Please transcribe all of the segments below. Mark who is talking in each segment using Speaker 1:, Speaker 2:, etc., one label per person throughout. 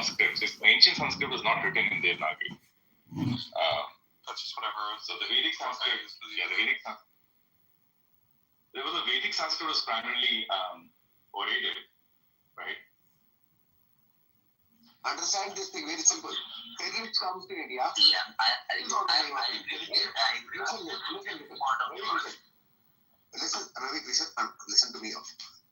Speaker 1: Sanskrit. Ancient Sanskrit was not written in Devanagari. That's just whatever. So the Vedic Sanskrit, the Vedic Sanskrit was primarily orated, right?
Speaker 2: Understand this thing very simple. Terrorist comes to India.
Speaker 3: I agree.
Speaker 2: Listen, Ravi, listen to me.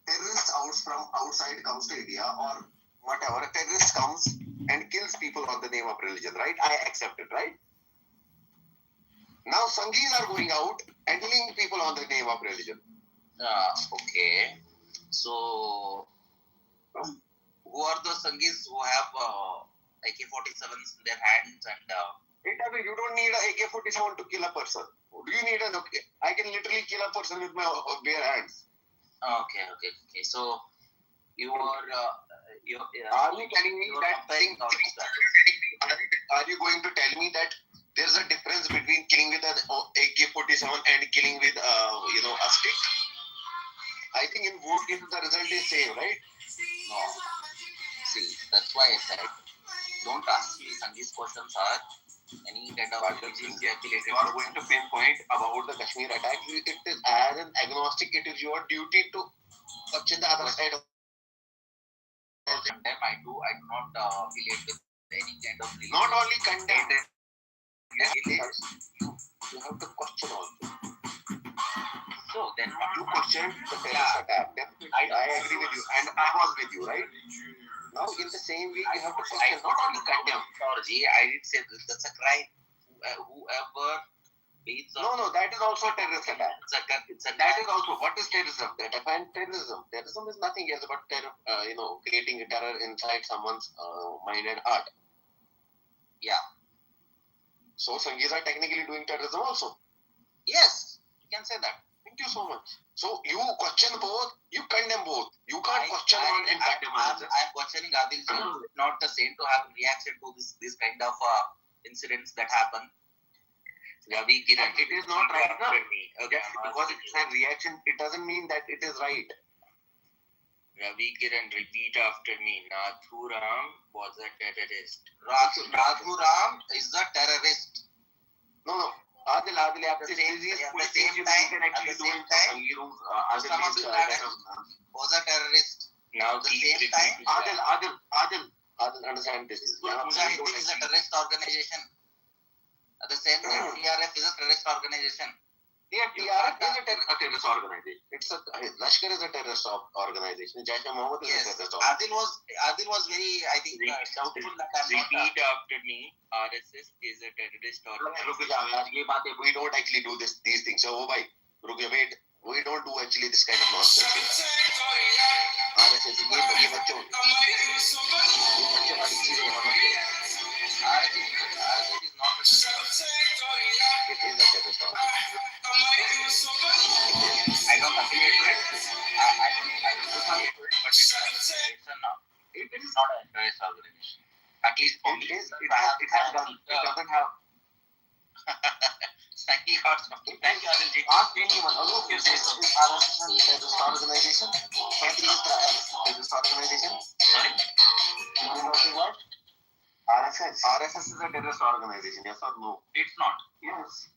Speaker 2: Terrorist from outside comes to India or whatever. A terrorist comes and kills people on the name of religion, right? I accept it, right? Now Sanghis are going out and killing people on the name of religion.
Speaker 3: Okay. So, who are the Sanghis who have AK-47s in their hands and...
Speaker 2: You don't need an AK-47 to kill a person. Do you need an AK? I can literally kill a person with my bare hands.
Speaker 3: Okay. So, you are...
Speaker 2: are you telling me that thing? Are you going to tell me that there's a difference between killing with an AK-47 and killing with a stick? I think in both cases the result is same, right?
Speaker 3: No. See, that's why I said, don't ask me Sanghis questions are any kind of...
Speaker 2: You are going to pinpoint about the Kashmir attack. It is as an agnostic, it is your duty to question the other side of
Speaker 3: condemn. I do not affiliate with any kind of religion.
Speaker 2: Not only condemn, you have to question also.
Speaker 3: So then
Speaker 2: you question the terrorist attack. I agree with you, and I was with you, right? Now, in the same way, you have to question, not only condemn.
Speaker 3: I did say that's a crime. Whoever beats...
Speaker 2: No, that is also a terrorist attack. That is also, what is terrorism? Define terrorism. Terrorism is nothing else but creating a terror inside someone's mind and heart.
Speaker 3: Yeah.
Speaker 2: So, Sanghis are technically doing terrorism also.
Speaker 3: Yes, you can say that.
Speaker 2: Thank you so much. So, you question both, you condemn both. You can't question one and condemn another.
Speaker 3: I am questioning Adil. Not the same to have reaction to this kind of incidents that happen.
Speaker 2: Ravi Kiran. It is not right now. Okay. Because it is a reaction, it doesn't mean that it is right.
Speaker 3: Ravi Kiran, repeat after me. Nathuram was a terrorist. Nathuram is a terrorist.
Speaker 2: No. Adil, at the same time,
Speaker 3: Osama bin Laden was a terrorist.
Speaker 2: Now the same time, Adil, understand this.
Speaker 3: Mujahideen is a terrorist organization. At the same time, TRF is a terrorist organization.
Speaker 2: Yeah, TRF is a terrorist organization. Lashkar is a terrorist organization. Jaish-e-Mohammed is a terrorist organization.
Speaker 3: Adil was very, I think, doubtful.
Speaker 1: Repeat after me. RSS is a terrorist organization.
Speaker 2: We don't actually do these things. So, wait. We don't do actually this kind of nonsense. RSS ये बच्चों it is a terrorist organization.
Speaker 3: I don't affiliate to it. I don't affiliate to it, but it is not a terrorist organization. At least for me.
Speaker 2: It doesn't have.
Speaker 3: Thank you, Adilji.
Speaker 2: Ask anyone. Is RSS a terrorist organization? Terrorist organization?
Speaker 3: Sorry?
Speaker 2: You know what? RSS is a terrorist organization, yes or no?
Speaker 3: It's not.
Speaker 2: Yes.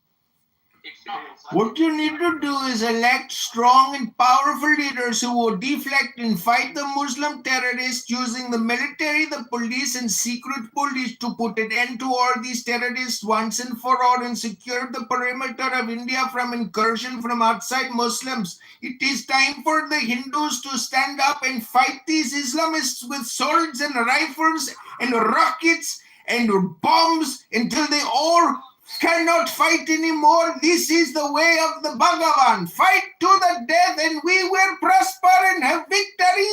Speaker 3: It's not.
Speaker 4: What you need to do is elect strong and powerful leaders who will deflect and fight the Muslim terrorists using the military, the police, and secret police to put an end to all these terrorists once and for all and secure the perimeter of India from incursion from outside Muslims. It is time for the Hindus to stand up and fight these Islamists with swords and rifles and rockets and bombs until they all cannot fight anymore. This is the way of the Bhagavan. Fight to the death and we will prosper and have victory.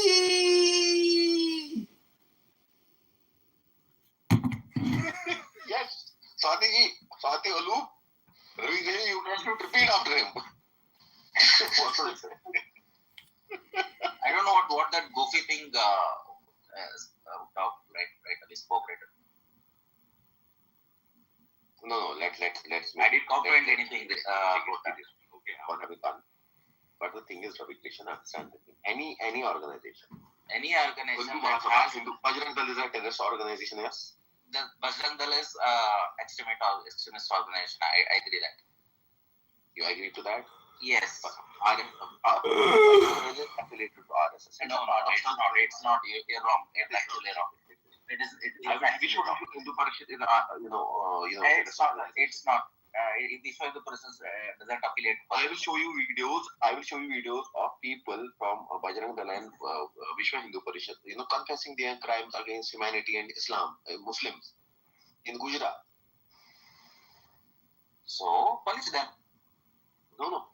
Speaker 2: Yes. Swati Olu, Ravi, you have to repeat after him.
Speaker 3: I don't know what that goofy thing spoke right.
Speaker 2: No, let's.
Speaker 3: I didn't comprehend anything.
Speaker 2: What have we done? But the thing is, Ravi Krishna, understand the thing. Any organization,
Speaker 3: Any organization
Speaker 2: Hindu
Speaker 3: that
Speaker 2: Mahasabrah,
Speaker 3: has
Speaker 2: Hindu Bajrang Dal is a terrorist organization, yes?
Speaker 3: the Bajrang Dal is extremist organization. I agree that.
Speaker 2: You agree to that?
Speaker 3: Yes.
Speaker 2: Bajrang is affiliated to RSS.
Speaker 3: No, it's not. You're wrong. It's actually wrong. It is.
Speaker 2: I will be sure Hindu Parishad is,
Speaker 3: It's not. This way the process doesn't affiliate.
Speaker 2: I will show you videos. I will show you videos of people from Bajrang Dal and Vishwa Hindu Parishad, confessing their crimes against humanity and Islam, Muslims in Gujarat.
Speaker 3: So punish them.
Speaker 2: No.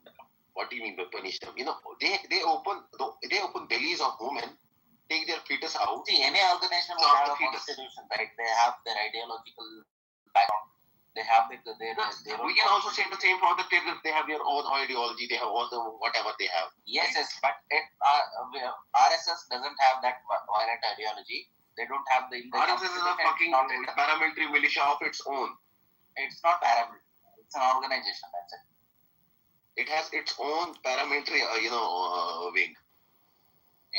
Speaker 2: What do you mean by punish them? They open bellies of women, take their fetus out.
Speaker 3: See, any organization will
Speaker 2: Stop
Speaker 3: have
Speaker 2: the
Speaker 3: a
Speaker 2: fetus.
Speaker 3: constitution, right? They have their ideological background. They have their
Speaker 2: We can also say the same for the terrorists. They have their own ideology. They have all the whatever they have.
Speaker 3: Yes, but RSS doesn't have that violent ideology. They don't have the.
Speaker 2: RSS is a fucking paramilitary militia of its own.
Speaker 3: It's not paramilitary. It's an organization. That's it.
Speaker 2: It has its own paramilitary, wing.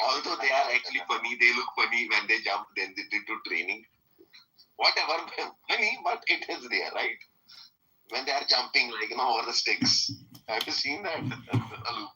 Speaker 2: Although they are actually funny, they look funny when they jump, then they do training. Whatever, funny, but it is there, right? When they are jumping, over the sticks. Have you seen that? Alu?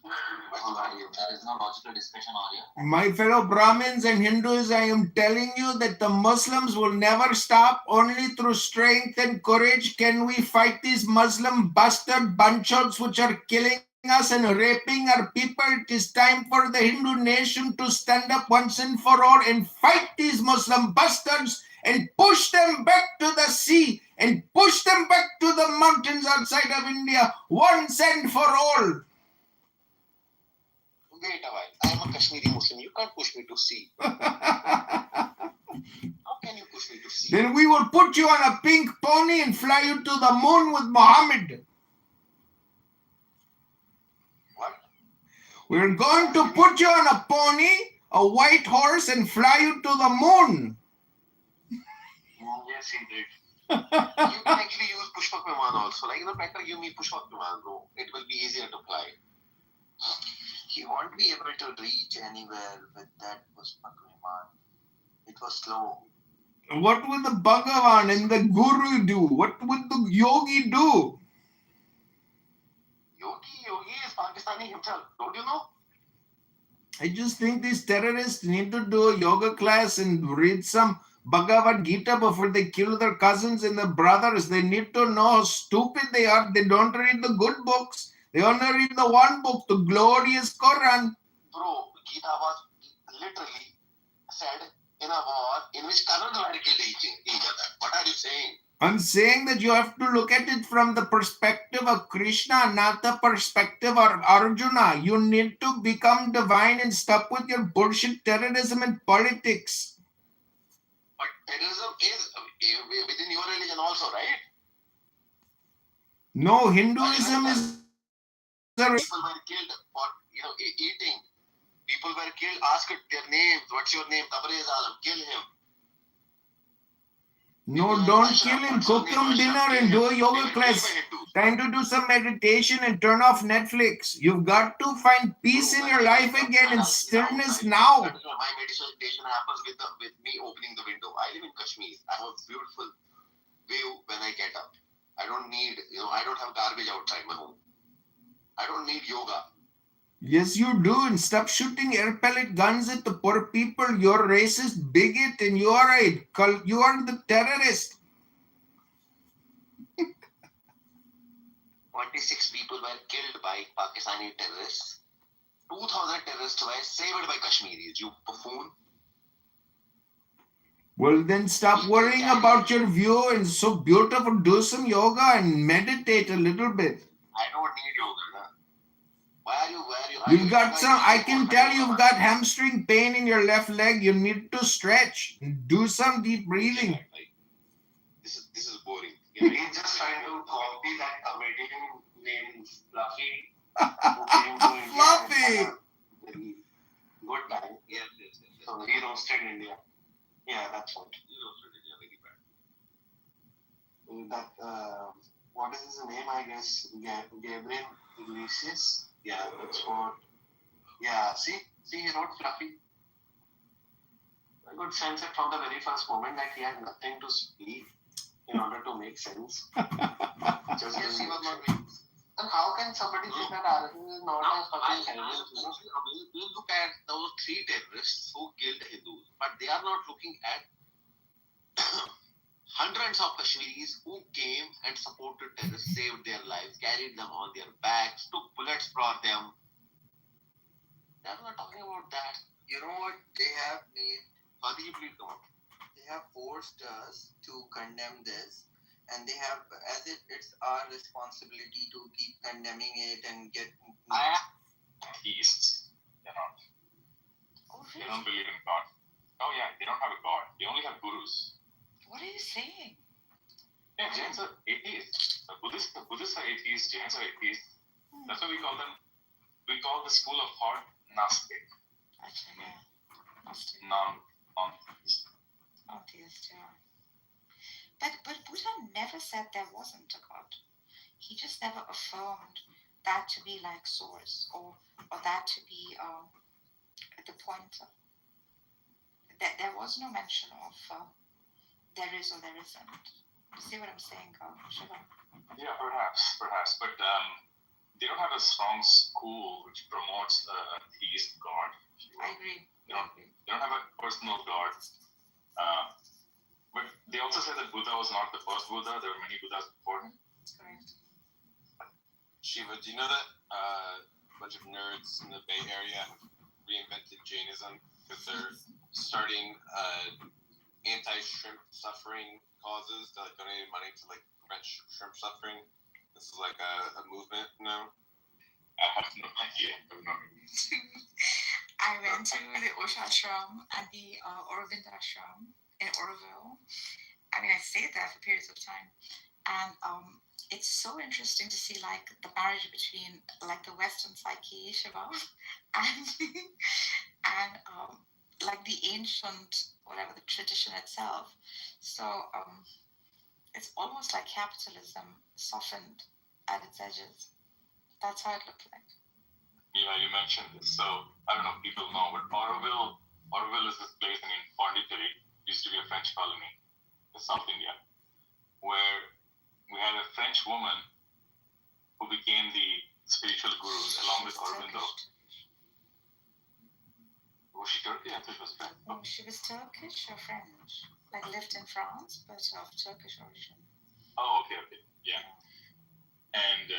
Speaker 3: There is no logical discussion on here.
Speaker 4: My fellow Brahmins and Hindus, I am telling you that the Muslims will never stop. Only through strength and courage can we fight these Muslim bastard bunchos which are killing us and raping our people. It is time for the Hindu nation to stand up once and for all and fight these Muslim bastards and push them back to the sea and push them back to the mountains outside of India once and for all.
Speaker 2: Wait a while. I am a Kashmiri Muslim. You can't push me to sea. How can you push me to sea?
Speaker 4: Then we will put you on a pink pony and fly you to the moon with Muhammad.
Speaker 2: What?
Speaker 4: We're going to put you on a pony, a white horse, and fly you to the moon.
Speaker 2: Yes, he did. You can actually use Pushpak Viman also. Better give me Pushpak Viman, bro. It will be easier to fly.
Speaker 5: He won't be able to reach anywhere with that Pushpak Viman. It was slow.
Speaker 4: What would the Bhagavan and the Guru do? What would the yogi do?
Speaker 2: Yogi is Pakistani himself. Don't you know?
Speaker 4: I just think these terrorists need to do a yoga class and read some Bhagavad Gita before they kill their cousins and their brothers. They need to know how stupid they are. They don't read the good books. They only read the one book, the glorious Quran.
Speaker 2: Bro, Gita was literally said in a war in which cousins were killed each other. What are you saying?
Speaker 4: I'm saying that you have to look at it from the perspective of Krishna, not the perspective of Arjuna. You need to become divine and stop with your bullshit terrorism and politics.
Speaker 2: But terrorism is within your religion also, right?
Speaker 4: No, Hinduism is...
Speaker 2: People were killed for eating. People were killed. Ask their names. What's your name? Tabriz Alam. Kill him.
Speaker 4: No, don't kill him. Cook him dinner and do a yoga class. Time to do some meditation and turn off Netflix. You've got to find peace in your life again and stillness now.
Speaker 2: My meditation happens with me opening the window. I live in Kashmir. I have a beautiful view when I get up. I don't need, I don't have garbage outside my home. I don't need yoga.
Speaker 4: Yes, you do. And stop shooting air pellet guns at the poor people. You're a racist bigot and you are the terrorist.
Speaker 2: 26 people were killed by Pakistani terrorists. 2,000 terrorists were saved by Kashmiris. You buffoon.
Speaker 4: Well, then stop worrying about your view and so beautiful. Do some yoga and meditate a little bit.
Speaker 2: I don't need yoga. No? Why are you?
Speaker 4: You've got some, I can tell you've got hamstring pain in your left leg. You need to stretch. Do some deep breathing.
Speaker 2: This is boring. He's just trying to copy that comedian named Fluffy.
Speaker 4: Fluffy!
Speaker 2: Good time. Yes. So he roasted India. Yeah, that's what. He roasted India very bad.
Speaker 5: That, what is his name, I guess? Gabriel Iglesias?
Speaker 2: Yeah, that's what. Yeah, see, he wrote fluffy. I could sense it from the very first moment that he had nothing to speak in order to make sense. Just yes, he was not making sense. And how can somebody say that RSS is not a fucking terrorist? You look at those 3 terrorists who killed Hindus, but they are not looking at hundreds of Kashmiris who came and supported terrorists, saved their lives, carried them on their backs, took bullets for them. They are not talking about that.
Speaker 5: You know what they have made?
Speaker 2: Fadhi, please come on.
Speaker 5: They have forced us to condemn this, and they have, as if it's our responsibility to keep condemning it and get.
Speaker 1: Atheists. They're not.
Speaker 6: Oh,
Speaker 1: They
Speaker 6: really?
Speaker 1: don't believe in God. Oh yeah, they don't have a God. They only have gurus.
Speaker 6: What are you saying?
Speaker 1: Yeah, Jains are atheists. The Buddhists are atheists. Jains are atheists. That's why we call them. We call the school of thought Nastic,
Speaker 6: Actually, yeah. Must be.
Speaker 1: non-theist.
Speaker 6: Non-theist, yeah. But Buddha never said there wasn't a God. He just never affirmed that to be like source or that to be the pointer. There was no mention of there is or there isn't. You see what I'm saying, Shiva?
Speaker 1: Yeah, perhaps, but they don't have a strong school which promotes a theist God. If you will.
Speaker 6: I agree.
Speaker 1: They don't have a personal God. But they also say that Buddha was not the first Buddha. There were many Buddhas before him.
Speaker 6: That's correct.
Speaker 7: Shiva, do you know that a bunch of nerds in the Bay Area have reinvented Jainism because they're starting anti-shrimp suffering causes to donate money to prevent shrimp suffering? This is like a movement now.
Speaker 1: I have no idea.
Speaker 6: I went to the Osha Ashram and the Aurobindo Ashram in Oroville. I mean, I stayed there for periods of time, and it's so interesting to see the marriage between the Western psyche, Shiva, and the ancient whatever the tradition itself. So it's almost like capitalism softened at its edges. That's how it looked like.
Speaker 1: Yeah, you mentioned this. So I don't know if people know, but Auroville is this place in Pondicherry. Used to be a French colony in South India, where we had a French woman who became the spiritual guru along with Aurobindo. Was she Turkish? I thought she was French.
Speaker 6: Oh, she was Turkish or French? Lived in France, but of Turkish origin.
Speaker 1: Oh, okay, yeah. And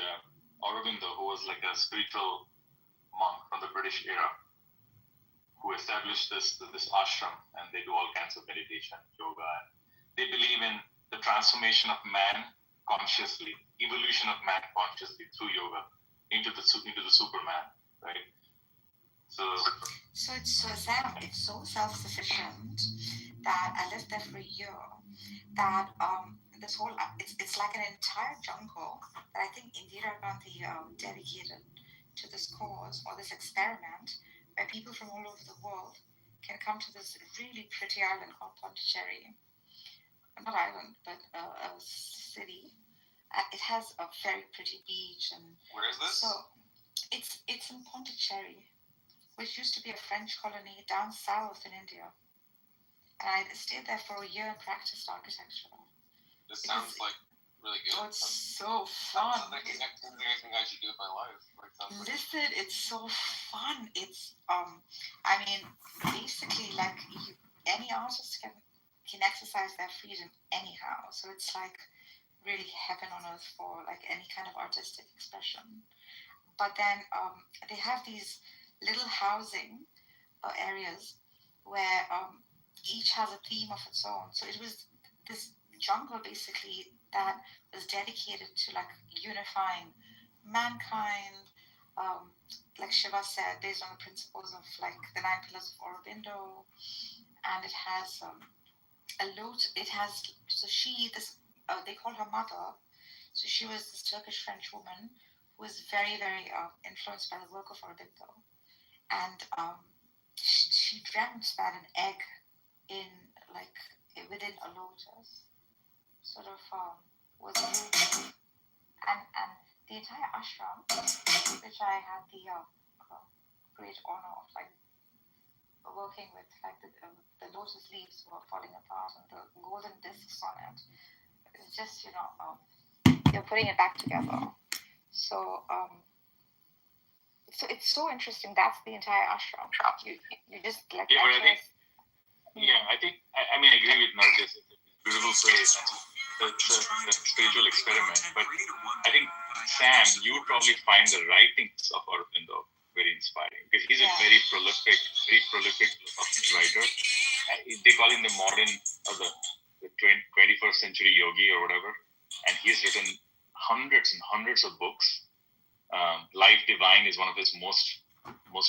Speaker 1: Aurobindo, who was like a spiritual monk from the British era, who established this ashram, and they do all kinds of meditation, yoga. And they believe in the transformation of man consciously, evolution of man consciously through yoga into the Superman, right? So
Speaker 6: it's so self-sufficient that I lived there for a year. That this whole it's like an entire jungle that I think Indira Gandhi dedicated to this cause or this experiment, where people from all over the world can come to this really pretty island called Pondicherry. Not island, but a city. It has a very pretty beach, and
Speaker 7: Where is this?
Speaker 6: so it's in Pondicherry, which used to be a French colony down south in India. And I stayed there for a year and practiced architecture.
Speaker 7: This sounds really good.
Speaker 6: Oh, it's so fun.
Speaker 7: Sounds like anything I should do with my life.
Speaker 6: Listen, it's so fun. It's basically any artist can exercise their freedom anyhow. So it's really heaven on earth for any kind of artistic expression. But then they have these little housing areas where each has a theme of its own. So it was this jungle basically that was dedicated to unifying mankind, like Shiva said, based on the principles of the 9 pillars of Aurobindo. And it has they call her mother. So she was this Turkish French woman who was very, very influenced by the work of Aurobindo. And she dreamt that an egg within a lotus sort of was moving. And the entire ashram, which I had the great honor of like working with like the lotus leaves who are falling apart and the golden discs on it. It's just you're putting it back together. So so it's so interesting. That's the entire ashram. You just like
Speaker 1: Yeah, but I think I mean I agree with Nargis. It's a beautiful place and the spiritual experiment. But I think Sam, you would probably find the writings of Aurobindo very inspiring because he's a very prolific philosophical writer. They call him the modern or the 21st century yogi or whatever, and he's written hundreds and hundreds of books. Life Divine is one of his most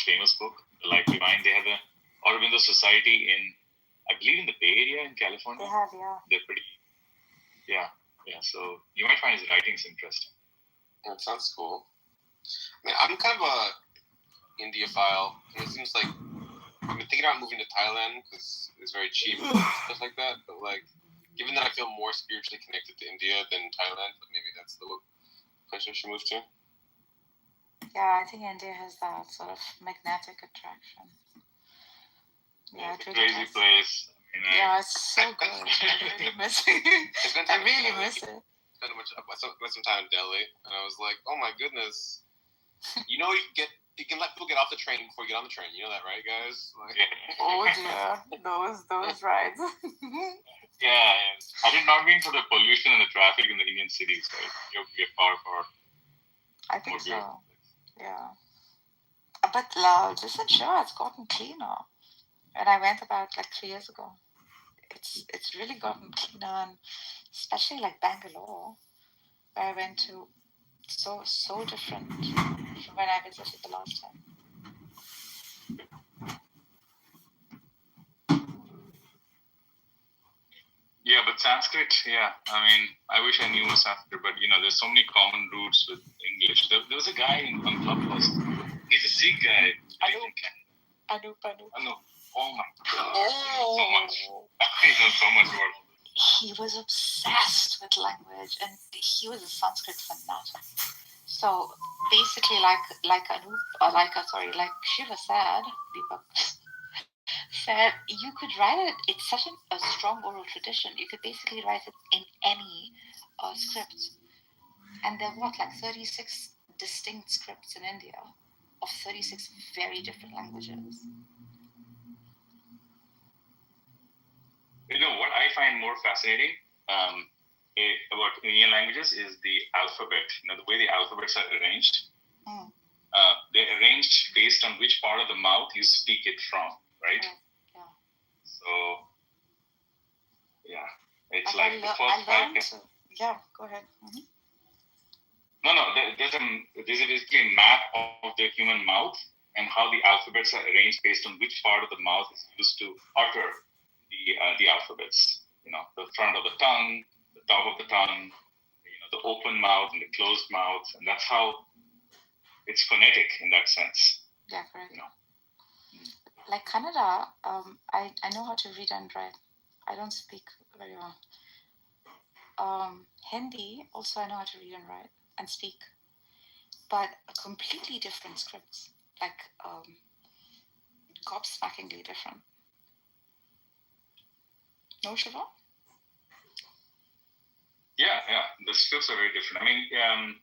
Speaker 1: famous book. The Life Divine. They have a Aurobindo Society in, I believe, in the Bay Area in California.
Speaker 6: They have, yeah.
Speaker 1: They're pretty, yeah. So you might find his writings interesting.
Speaker 7: That sounds cool. I mean, I'm kind of a India-phile. It seems like I've been thinking about moving to Thailand because it's very cheap and stuff like that. But like, given that I feel more spiritually connected to India than Thailand, but maybe that's the place I should move to.
Speaker 6: Yeah, I think India has that sort of magnetic attraction. Yeah,
Speaker 1: It's a crazy place.
Speaker 6: Yeah, it's so good. I really miss it. I really miss it.
Speaker 7: Spent some time in Delhi, and I was like, "Oh my goodness!" You can let people get off the train before you get on the train. You know that, right, guys? Like,
Speaker 6: oh dear, those rides.
Speaker 1: Yeah. I did not mean for the pollution and the traffic in the Indian cities, right? You're far.
Speaker 6: I think so.
Speaker 1: Beautiful.
Speaker 6: Yeah. But listen, sure, it's gotten cleaner. And I went about like 3 years ago. It's really gotten cleaner, and especially like Bangalore, where I went to, so different from when I visited the last time.
Speaker 1: Yeah, but Sanskrit, I mean, I wish I knew Sanskrit, but there's so many common roots with English. There was a guy in Clubhouse. He's a Sikh guy.
Speaker 6: Anu.
Speaker 1: Oh my God. So much. He knows so much about it.
Speaker 6: He was obsessed with language, and he was a Sanskrit fanatic. So basically, like Shiva said, Deepak said, you could write it. It's such a strong oral tradition. You could basically write it in any script. And there were 36 distinct scripts in India of 36 very different languages.
Speaker 1: What I find more fascinating about Indian languages is the alphabet. The way the alphabets are arranged. They're arranged based on which part of the mouth you speak it from, right?
Speaker 6: Yeah.
Speaker 1: So, it's like the first
Speaker 6: Yeah, go ahead. Mm-hmm.
Speaker 1: No. There's basically a map of the human mouth and how the alphabets are arranged based on which part of the mouth is used to utter the alphabets. The front of the tongue, the top of the tongue, the open mouth and the closed mouth, and that's how it's phonetic in that sense.
Speaker 6: Yeah, correct. Like Kannada, I know how to read and write. I don't speak very well. Hindi, also I know how to read and write and speak, but completely different scripts, like gobsmackingly different. No, Shiva?
Speaker 1: Yeah, the scripts are very different. I mean,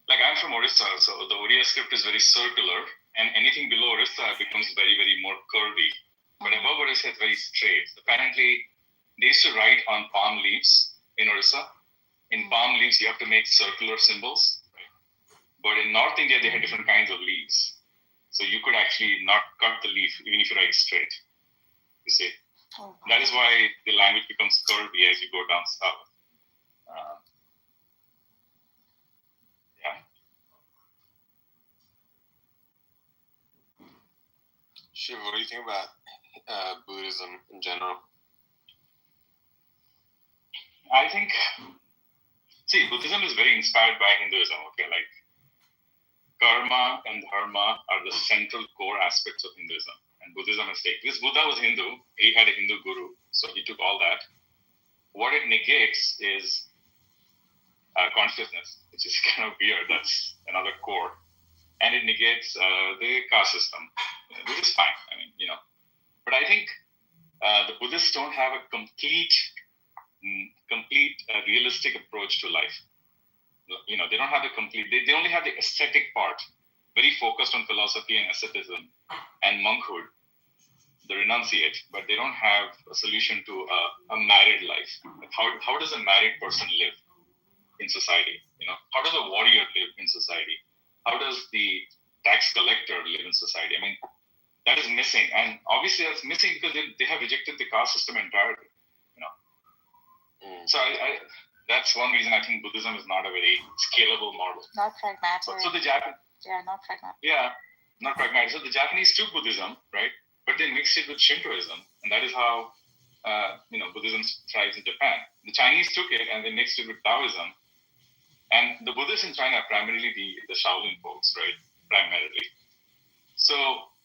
Speaker 1: I'm from Orissa, so the Oriya script is very circular, and anything below Orissa becomes very, very more curvy. But above Orissa, it's very straight. So apparently, they used to write on palm leaves in Orissa. In palm leaves, you have to make circular symbols. But in North India, they had different kinds of leaves. So you could actually not cut the leaf, even if you write straight. You see?
Speaker 6: Oh, wow.
Speaker 1: That is why the language becomes curvy as you go down south.
Speaker 7: Shiva, what do you think about Buddhism in general?
Speaker 1: I think, Buddhism is very inspired by Hinduism, okay? Like, karma and dharma are the central core aspects of Hinduism. And Buddhism has taken, because Buddha was Hindu, he had a Hindu guru, so he took all that. What it negates is consciousness, which is kind of weird. That's another core. and it negates the caste system, which is fine. I mean, but I think the Buddhists don't have a complete realistic approach to life. They don't have the complete. They only have the aesthetic part, very focused on philosophy and asceticism and monkhood, the renunciate, but they don't have a solution to a married life. How does a married person live in society? How does a warrior live in society? How does the tax collector live in society? I mean, that is missing, and obviously that's missing because they have rejected the caste system entirely. So that's one reason I think Buddhism is not a very scalable model.
Speaker 6: Not pragmatic.
Speaker 1: So the Japanese.
Speaker 6: Yeah, not pragmatic.
Speaker 1: Yeah, not pragmatic. So the Japanese took Buddhism, right? But they mixed it with Shintoism, and that is how Buddhism thrives in Japan. The Chinese took it and they mixed it with Taoism, and the Buddhists in China are primarily the Shaolin folks, right? Primarily. So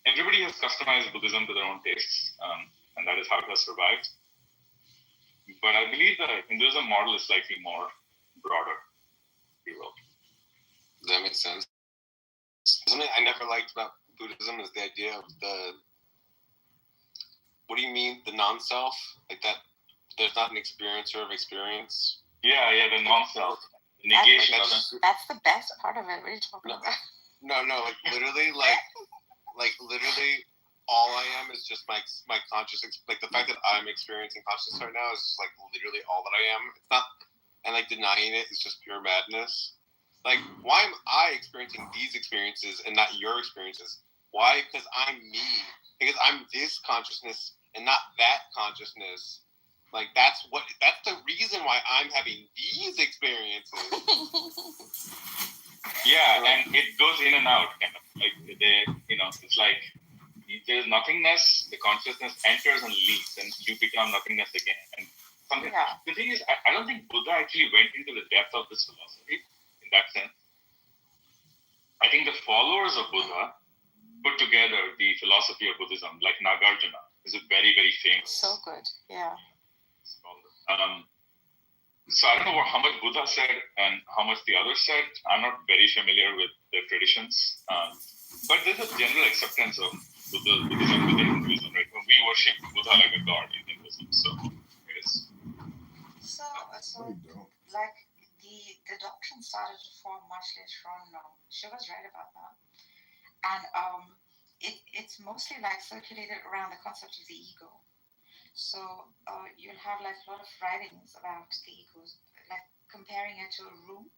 Speaker 1: everybody has customized Buddhism to their own tastes, and that is how it has survived. But I believe the Hinduism model is slightly more broader, if you will.
Speaker 7: That makes sense. Something I never liked about Buddhism is the idea of what do you mean, the non-self? Like that, there's not an experiencer of experience?
Speaker 1: Yeah, the non-self. Negation of it.
Speaker 6: That's the best part of it. What are you talking about?
Speaker 7: No, like literally, like literally, all I am is just my consciousness. Like the fact that I'm experiencing consciousness right now is just like literally all that I am. It's not, and like denying it is just pure madness. Like, why am I experiencing these experiences and not your experiences? Why? Because I'm me. Because I'm this consciousness and not that consciousness. Like that's the reason why I'm having these experiences.
Speaker 1: Yeah, and it goes in and out, kind of like it's like there's nothingness. The consciousness enters and leaves, and you become nothingness again. And something. Yeah. The thing is, I don't think Buddha actually went into the depth of this philosophy in that sense. I think the followers of Buddha put together the philosophy of Buddhism, like Nagarjuna is a very, very famous.
Speaker 6: So good, yeah.
Speaker 1: So I don't know how much Buddha said and how much the others said. I'm not very familiar with their traditions, but there's a general acceptance of Buddhism within Hinduism, right? We worship Buddha like a god in Hinduism, so it is.
Speaker 6: So like the doctrine started to form much later on. Shiva's right about that, and it's mostly like circulated around the concept of the ego. So you'll have like a lot of writings about the ego, like comparing it to a room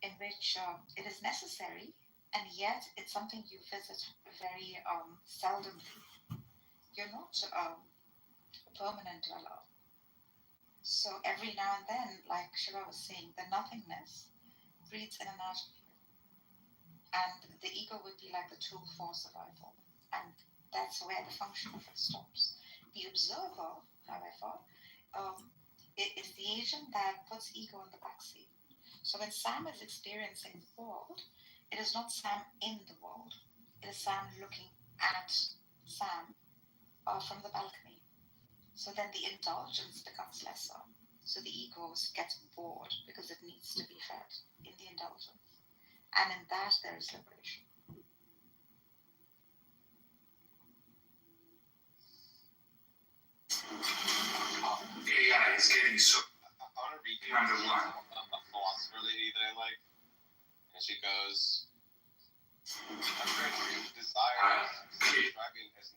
Speaker 6: in which it is necessary, and yet it's something you visit very seldomly. You're not a permanent dweller. So every now and then, like Shiva was saying, the nothingness breathes in and out of you. And the ego would be like the tool for survival. And that's where the function of it stops. The observer, however, is the agent that puts ego in the backseat. So when Sam is experiencing the world, it is not Sam in the world. It is Sam looking at Sam from the balcony. So then the indulgence becomes lesser. So the ego gets bored because it needs to be fed in the indulgence. And in that, there is liberation.
Speaker 8: AI is getting so.
Speaker 7: I want to read you
Speaker 8: Number one.
Speaker 7: a philosopher lady that I like, and she goes, desire is describing as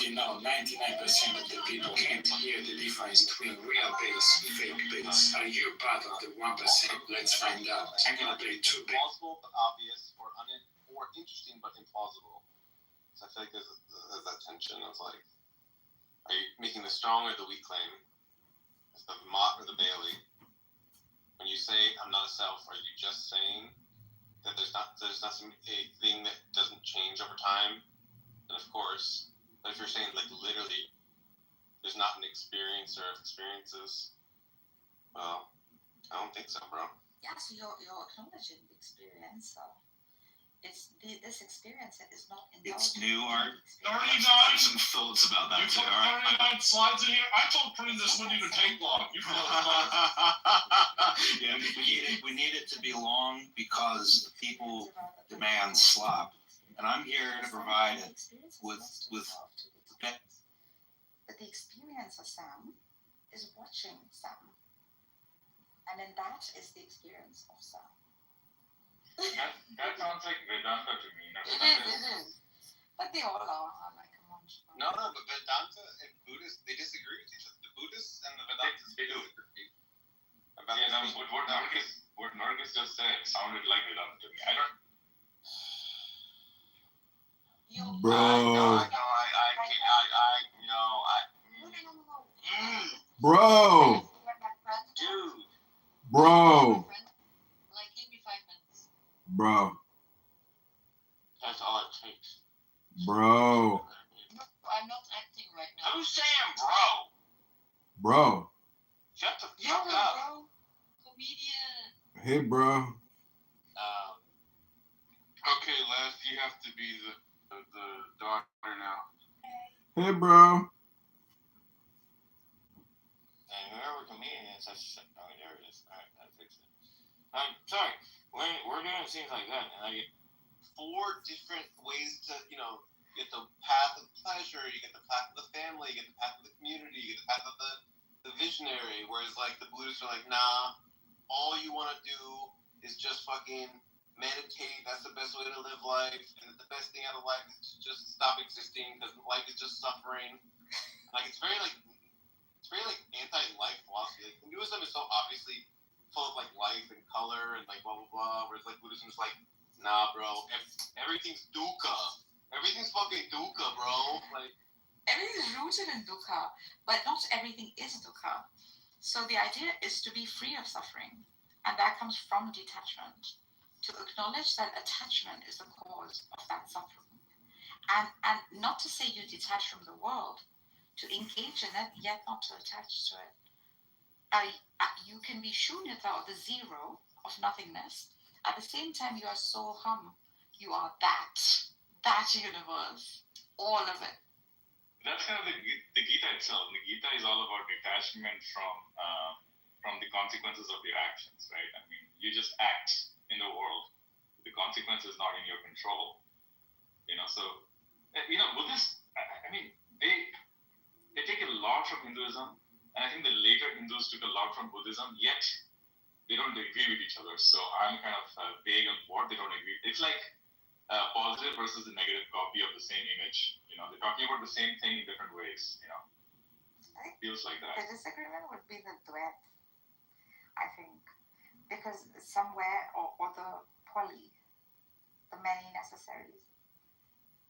Speaker 8: You know, 99% of the people can't hear the difference between real beats, fake beats. Are you part of the 1%? Let's find out. I'm gonna play 2 beats.
Speaker 7: Plausible but obvious, or interesting but implausible. So I feel like there's that tension of like, are you making the strong or the weak claim? It's the Mott or the Bailey. When you say I'm not a self, are you just saying that there's not some a thing that doesn't change over time? And of course, but if you're saying like literally there's not an experience or experiences. Well, I don't think so, bro.
Speaker 6: Yeah, so you're acknowledging the experience. So this experience that is not
Speaker 8: It's
Speaker 6: indulgent
Speaker 8: new
Speaker 6: in
Speaker 8: art.
Speaker 6: the
Speaker 9: Already
Speaker 6: experience.
Speaker 9: done.
Speaker 8: I have some thoughts about that
Speaker 9: You
Speaker 8: too.
Speaker 9: put
Speaker 8: All right.
Speaker 9: 39 slides in here. I told Prim this wouldn't even take long. You know,
Speaker 8: Yeah, we need it to be long because the people demand slop, and I'm here to provide it with
Speaker 6: But the experience of Sam is watching Sam. And then that is the experience of Sam.
Speaker 1: That sounds like Vedanta to me. No,
Speaker 6: It is. But they all are like a monster.
Speaker 7: No, but Vedanta and Buddhists, they disagree with each other. The Buddhists and the Vedantists
Speaker 1: They do.
Speaker 7: disagree about
Speaker 1: Yeah, no,
Speaker 7: this.
Speaker 1: what Nargis just said sounded like Vedanta to me. I don't.
Speaker 4: Bro.
Speaker 7: No.
Speaker 4: Bro.
Speaker 7: Dude.
Speaker 4: Bro.
Speaker 6: Like, give me 5 minutes.
Speaker 4: Bro.
Speaker 7: That's all it takes.
Speaker 4: Bro.
Speaker 6: I'm not acting right now.
Speaker 7: Who's saying bro?
Speaker 4: Bro.
Speaker 7: Shut the fuck up.
Speaker 6: Bro. Comedian.
Speaker 4: Hey, bro.
Speaker 1: Okay, Les, you have to be the doctor now.
Speaker 4: Hey, bro.
Speaker 3: And whoever comedian is, that's oh, there it is. All right, I fixed it. I'm sorry. We're doing scenes like that, and I get
Speaker 7: 4 different ways to, you get the path of pleasure, you get the path of the family, you get the path of the community, you get the path of the visionary. Whereas like the Buddhists are like, nah, all you want to do is just fucking meditate. That's the best way to live life, and the best thing out of life is to just stop existing because life is just suffering. Like it's very anti-life philosophy. Like Hinduism is so obviously full of like life and color and like blah blah blah. Whereas like Buddhism is like, nah, bro, everything's dukkha. Everything's fucking dukkha, bro. Like
Speaker 6: Everything is rooted in dukkha, but not everything is dukkha. So the idea is to be free of suffering, and that comes from detachment. To acknowledge that attachment is the cause of that suffering, and not to say you detach from the world, to engage in it, yet not to attach to it. You can be shunyata, or the zero of nothingness. At the same time, you are soham. You are that universe, all of it.
Speaker 1: That's kind of the Gita itself. The Gita is all about detachment from the consequences of your actions, right? I mean, you just act in the world. The consequence is not in your control. So Buddhists, I mean, they take a lot from Hinduism, and I think the later Hindus took a lot from Buddhism, yet they don't agree with each other. So I'm kind of vague on what they don't agree. It's like positive versus the negative copy of the same image. They're talking about the same thing in different ways. It feels like that.
Speaker 6: The disagreement would be the duet, I think, because somewhere or the poly, the many necessaries,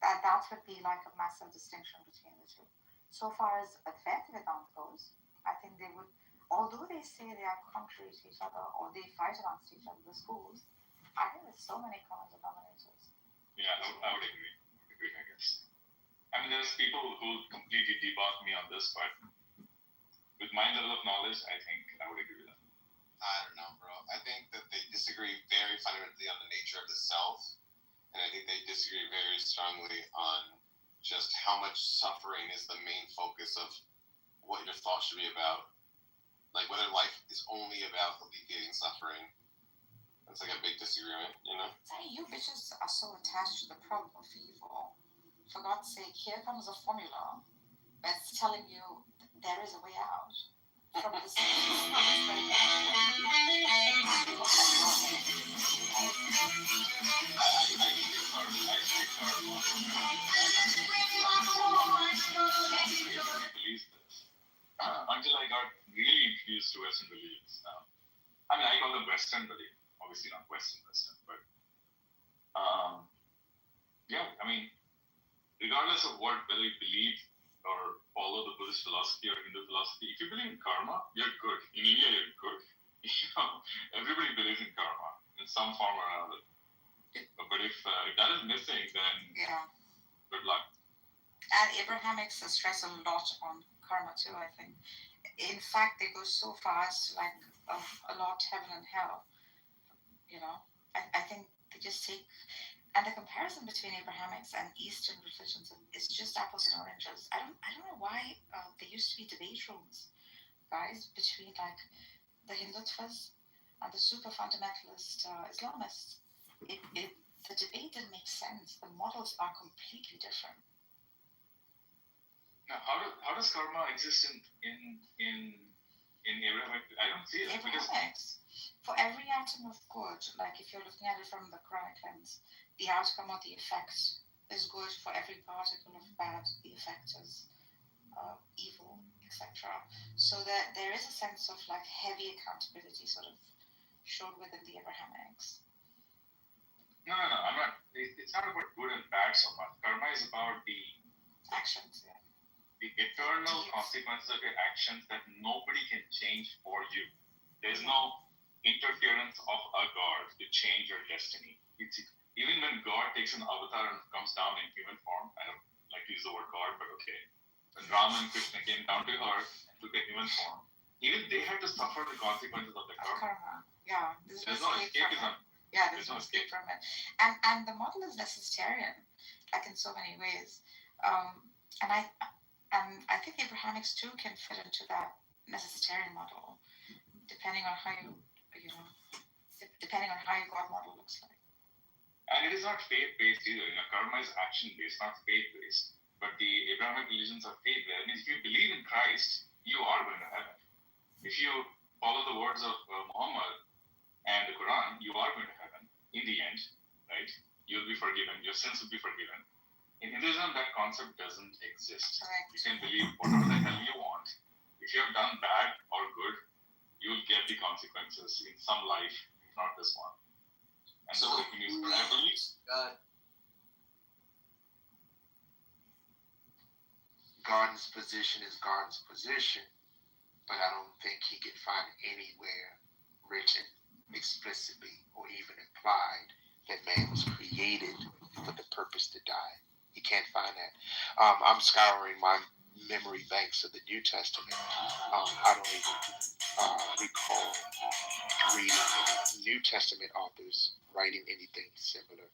Speaker 6: that would be like a massive distinction between the two. So far as Advaita Vedanta goes, I think they would, although they say they are contrary to each other or they fight against each other, the schools, I think there's so many common denominators.
Speaker 1: Yeah, I would agree, I guess. I mean, there's people who completely debunk me on this, but with my level of knowledge, I think I would agree with them.
Speaker 7: I don't know, bro. I think that they disagree very fundamentally on the nature of the self, and I think they disagree very strongly on just how much suffering is the main focus of what your thoughts should be about. Like whether life is only about alleviating suffering. It's like a big disagreement,
Speaker 6: Say, you bitches are so attached to the problem of evil. For God's sake, here comes a formula that's telling you there is a way out. From this
Speaker 1: Until I got really introduced to Western beliefs. I mean, I call them Western belief, obviously not Western, but yeah, I mean, regardless of whether you believe or follow the Buddhist philosophy or Hindu philosophy, if you believe in karma, you're good. In India, you're good. Everybody believes in karma in some form or another. But if that is missing, then
Speaker 6: yeah.
Speaker 1: good luck.
Speaker 6: And Abrahamics stress a lot on karma too, I think. In fact, they go so far as to like allot heaven and hell. You know, I think they just take, and the comparison between Abrahamics and Eastern religions is just apples and oranges. I don't know why there used to be debate rooms, guys, between like the Hindutvas and the super fundamentalist Islamists. The debate didn't make sense. The models are completely different.
Speaker 1: Now, how does karma exist in Abrahamic? I don't see it because
Speaker 6: Abrahamics, for every atom of good, like if you're looking at it from the Quranic lens, the outcome or the effect is good. For every particle of bad, the effect is evil, etc. So that there is a sense of like heavy accountability sort of shown within the Abrahamics.
Speaker 1: No, I'm not. It's not about good and bad so much. Karma is about the
Speaker 6: actions, yeah.
Speaker 1: The eternal consequences of your actions that nobody can change for you. There's no interference of a god to change your destiny. Even when God takes an avatar and comes down in human form, I don't like to use the word God, but okay. When Ram and Krishna came down to earth and took a human form, even they had to suffer the consequences of the karma.
Speaker 6: Yeah,
Speaker 1: there's no escapism.
Speaker 6: Yeah, there's no escape from it. And the model is necessitarian, like in so many ways. And I think Abrahamics too can fit into that necessitarian model, depending on how depending on how your God model looks like.
Speaker 1: And it is not faith-based either. Karma is action-based, not faith-based. But the Abrahamic religions are faith-based. I mean, if you believe in Christ, you are going to heaven. If you follow the words of Muhammad and the Quran, you are going to heaven in the end, right? You'll be forgiven. Your sins will be forgiven. In Hinduism, that concept doesn't exist.
Speaker 6: Correct.
Speaker 1: You can believe whatever the hell you want. If you have done bad or good, you'll get the consequences in some life, if not this one. And so if you use
Speaker 10: Garden's position is Garden's position, but I don't think he can find anywhere written explicitly or even implied that man was created for the purpose to die. He can't find that. I'm scouring my memory banks of the New Testament. I don't even recall reading any New Testament authors writing anything similar.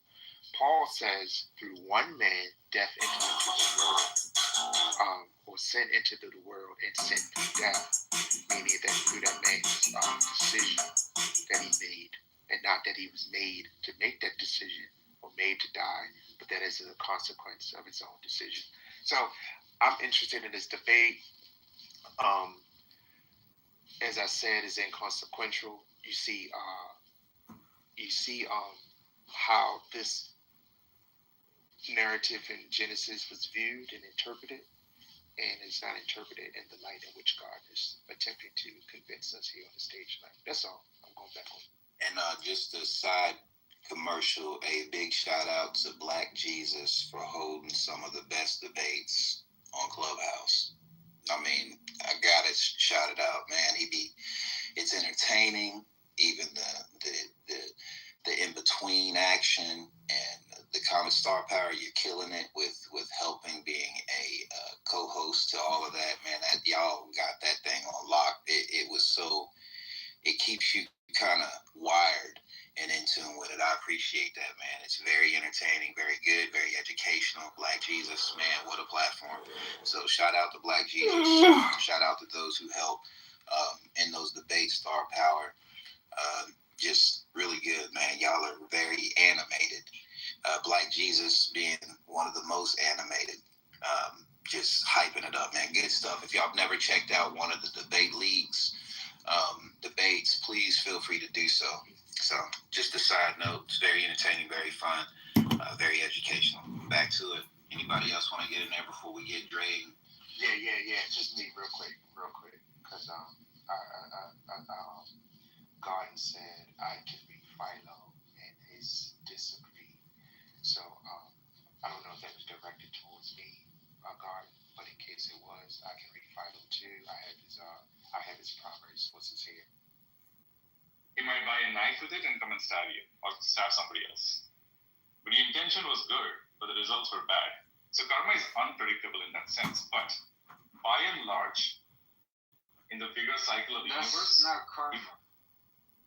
Speaker 10: Paul says, through one man, death entered into the world, or sin entered into the world, and sin through death, meaning that through that man's decision that he made, and not that he was made to make that decision or made to die, but that is a consequence of his own decision. So I'm interested in this debate. As I said, is inconsequential. You see how this narrative in Genesis was viewed and interpreted, and it's not interpreted in the light in which God is attempting to convince us here on the stage tonight. That's all. I'm going back on.
Speaker 11: And just a side commercial, a big shout out to Black Jesus for holding some of the best debates on Clubhouse. I mean, I gotta shout it out, man. It's entertaining, even the in-between action and the comic star power. You're killing it with helping being a co-host to all of that, man. That y'all got that thing on lock. It keeps you kind of wired and in tune with it. I appreciate that, man. It's very entertaining, very good, very educational. Black Jesus, man, what a platform. So shout out to Black Jesus. Shout out to those who help in those debates, Star Power. Just really good, man. Y'all are very animated. Black Jesus being one of the most animated. Just hyping it up, man. Good stuff. If y'all have never checked out one of the debate leagues, debates, please feel free to do so. So just a side note, it's very entertaining, very fun, very educational. Back to it. Anybody else want to get in there before we get Dre?
Speaker 10: Yeah. Just me real quick. Because Garden said I can read Philo and his disagree. So I don't know if that was directed towards me, Garden, but in case it was, I can read Philo too. I have his Proverbs. What's his here?
Speaker 1: He might buy a knife with it and come and stab you, or stab somebody else. But the intention was good, but the results were bad. So karma is unpredictable in that sense. But by and large, in the bigger cycle of the universe,
Speaker 10: not karma.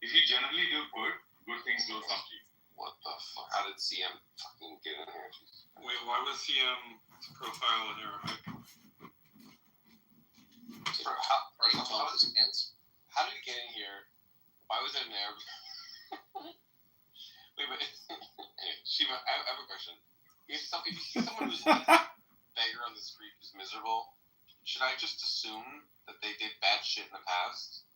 Speaker 1: if you generally do good, good things will come to you.
Speaker 7: What the fuck? How did CM fucking get in here?
Speaker 9: Wait, why was CM profile in Arabic?
Speaker 7: First of all, how did he get in here? Why was it in Arabic? Wait, but Shiva, I have a question. If you see someone who's like a beggar on the street who's miserable, should I just assume that they did bad shit in the past?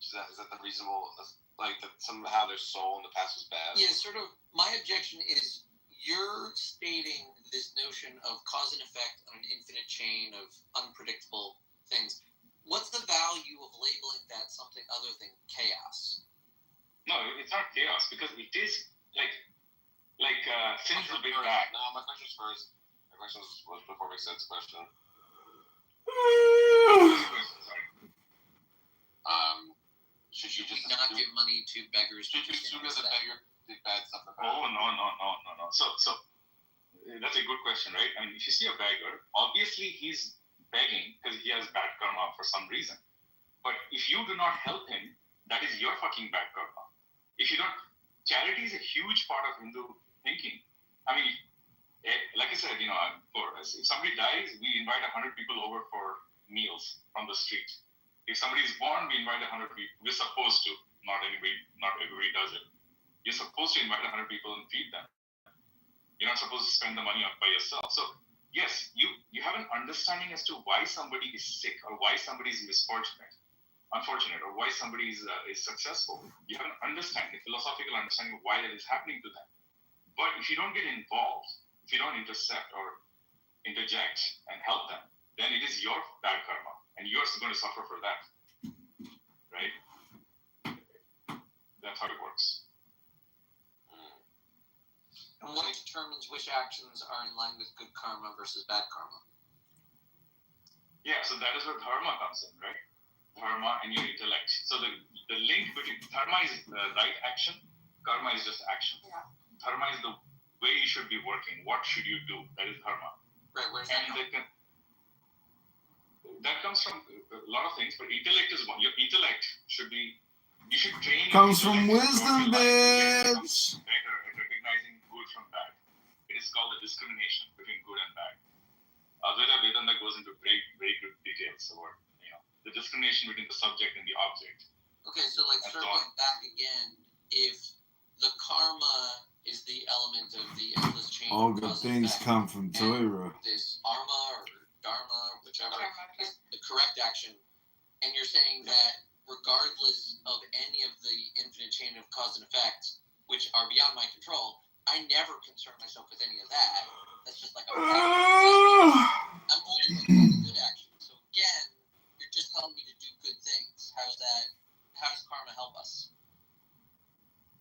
Speaker 7: Is that the reasonable, like that somehow their soul in the past was bad?
Speaker 12: Yeah, sort of. My objection is you're stating this notion of cause and effect on an infinite chain of unpredictable things. What's the value of labeling that something other than chaos?
Speaker 1: No, it's not chaos because it is like since the Big Bang.
Speaker 7: No, my question was first. My question was before we said question. Should you just
Speaker 12: not give money to beggars?
Speaker 7: Should you assume that the beggar did bad stuff?
Speaker 1: Oh no. So that's a good question, right? I mean, if you see a beggar, obviously he's begging because he has bad karma for some reason. But if you do not help him, that is your fucking bad karma. If you don't, charity is a huge part of Hindu thinking. I mean, like I said, if somebody dies, we invite 100 people over for meals from the street. If somebody is born, we invite 100 people. We're supposed to. Not everybody does it. You're supposed to invite 100 people and feed them. You're not supposed to spend the money by yourself. So yes, you have an understanding as to why somebody is sick or why somebody is unfortunate, or why somebody is successful. You have an understanding, a philosophical understanding of why that is happening to them. But if you don't get involved, if you don't intercept or interject and help them, then it is your bad karma, and you're going to suffer for that. Right? That's how it works.
Speaker 12: And what determines which actions are in line with good karma versus bad karma?
Speaker 1: Yeah, so that is where dharma comes in, right? Dharma and your intellect. So the link between dharma is the right action, karma is just action.
Speaker 6: Yeah.
Speaker 1: Dharma is the way you should be working. What should you do? That is dharma.
Speaker 12: Right, where's that come?
Speaker 1: That comes from a lot of things, but intellect is one. Your intellect should be, you should train.
Speaker 4: Comes from wisdom, bitch.
Speaker 1: Better at recognizing good from bad. It is called the discrimination between good and bad. Advaita Vedanta goes into very, very good details about the discrimination between the subject and the object.
Speaker 12: Okay, so like circling back again, if the karma is the element of the endless chain,
Speaker 4: all good things come from Torah.
Speaker 12: This arma or dharma, whichever, is the correct action, and you're saying that regardless of any of the infinite chain of cause and effect, which are beyond my control, I never concern myself with any of that. That's just like I'm only looking at the good action. So again, you're just telling me to do good things. How does karma help us?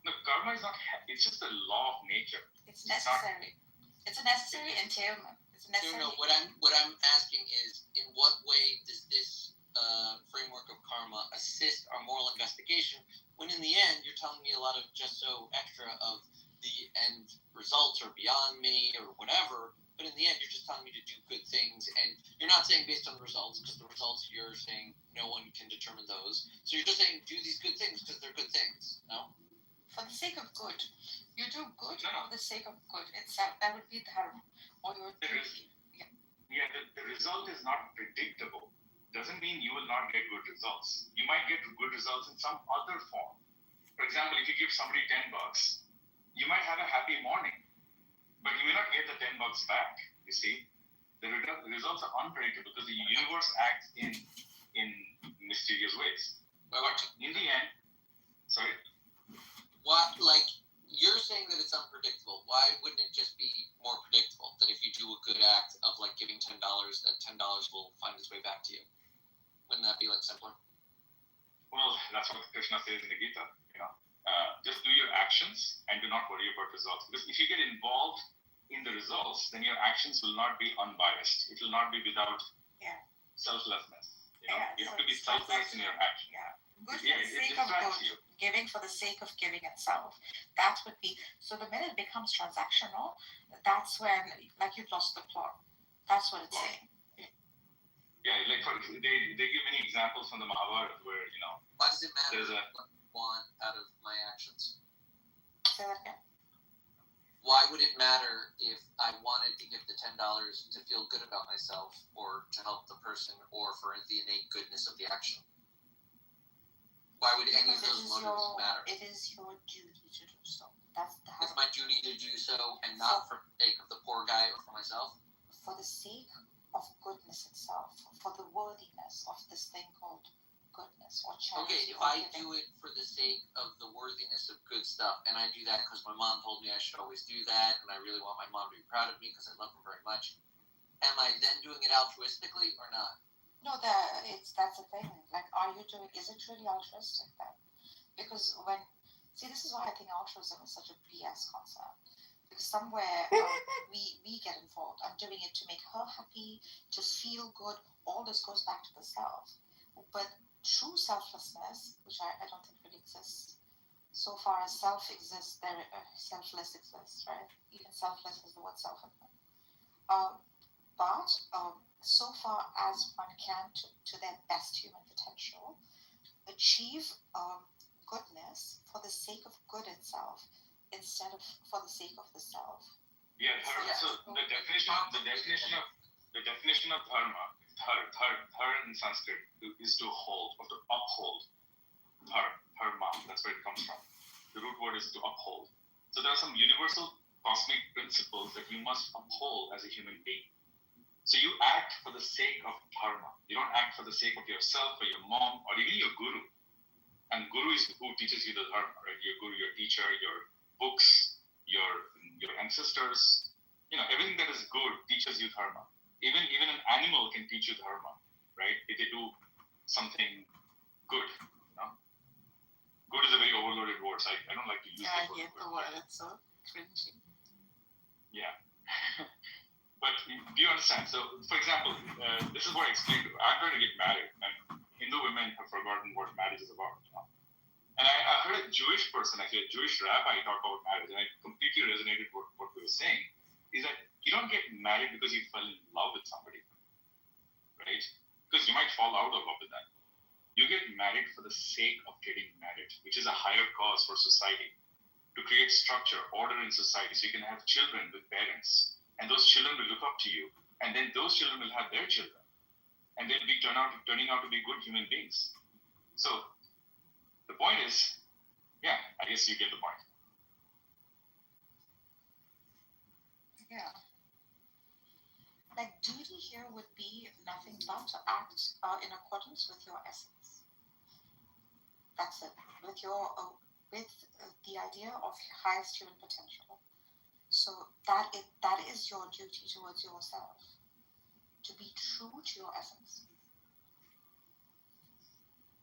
Speaker 1: No, karma is not. It's just a law of nature.
Speaker 6: It's necessary. It's a necessary entailment. It's necessary.
Speaker 12: No. What I'm asking is, in what way does this framework of karma assist our moral investigation? When in the end, you're telling me a lot of just so extra of the end results are beyond me or whatever. But in the end, you're just telling me to do good things, and you're not saying based on the results, because the results you're saying no one can determine those. So you're just saying do these good things because they're good things. No.
Speaker 6: For the sake of good, you do good for the sake of good. That would be dharma. Or your duty.
Speaker 1: The result is not predictable. Doesn't mean you will not get good results. You might get good results in some other form. For example, if you give somebody $10, you might have a happy morning, but you may not get the $10 back. You see, the results are unpredictable because the universe acts in mysterious ways. But in the end, sorry.
Speaker 12: What, like, you're saying that it's unpredictable. Why wouldn't it just be more predictable that if you do a good act of like giving $10, that $10 will find its way back to you? Wouldn't that be like simpler?
Speaker 1: Well, that's what Krishna says in the Gita. Just do your actions and do not worry about results. Because if you get involved in the results, then your actions will not be unbiased. It will not be without selflessness. You have to be selfless in your action.
Speaker 6: Yeah. Good for the sake of good. Giving for the sake of giving itself. That would be, so the minute it becomes transactional, that's when, like, you've lost the plot. That's what it's saying.
Speaker 1: Yeah, like they give many examples from the Mahabharata where
Speaker 12: Why does it matter
Speaker 1: there's a
Speaker 12: what I want out of my actions?
Speaker 6: Say that again.
Speaker 12: Why would it matter if I wanted to give the $10 to feel good about myself, or to help the person, or for the innate goodness of the action? Why would any of those motives matter?
Speaker 6: It is your duty to do so. That's the
Speaker 12: It's my duty to do so, and not for the sake of the poor guy or for myself.
Speaker 6: For the sake of goodness itself, for the worthiness of this thing called goodness or charity.
Speaker 12: Okay, if I do it for the sake of the worthiness of good stuff, and I do that because my mom told me I should always do that, and I really want my mom to be proud of me because I love her very much, am I then doing it altruistically or not?
Speaker 6: No, that's the thing. Like, is it really altruistic then? Because this is why I think altruism is such a BS concept. Because somewhere we get involved. I'm doing it to make her happy, to feel good. All this goes back to the self. But true selflessness, which I don't think really exists. So far as self exists, selfless exists, right? Even selfless is the word self in there. But so far as one can, to their best human potential, achieve goodness for the sake of good itself, instead of for the sake of the self.
Speaker 1: Yeah, so the definition of dharma, dhar in Sanskrit is to hold or to uphold. Dharma, that's where it comes from. The root word is to uphold. So there are some universal cosmic principles that you must uphold as a human being. So you act for the sake of dharma. You don't act for the sake of yourself or your mom or even your guru. And guru is who teaches you the dharma, right? Your guru, your teacher, your books, your ancestors, everything that is good teaches you dharma. Even an animal can teach you dharma, right? If they do something good, Good is a very overloaded word, so I don't like to use
Speaker 6: I
Speaker 1: the
Speaker 6: hate the word. It's so cringy.
Speaker 1: Yeah. But do you understand? So, for example, this is what I explained. I'm going to get married, and Hindu women have forgotten what marriage is about. And I heard a Jewish person, actually a Jewish rabbi, talk about marriage, and I completely resonated with what he was saying, is that you don't get married because you fell in love with somebody, right? Because you might fall out of love with them. You get married for the sake of getting married, which is a higher cause for society, to create structure, order in society, so you can have children with parents, and those children will look up to you, and then those children will have their children, and they'll be turning out to be good human beings. So the point is, yeah, I guess you get the point.
Speaker 6: Yeah. Like, duty here would be nothing but to act in accordance with your essence. That's it. With the idea of highest human potential. So that is your duty towards yourself. To be true to your essence.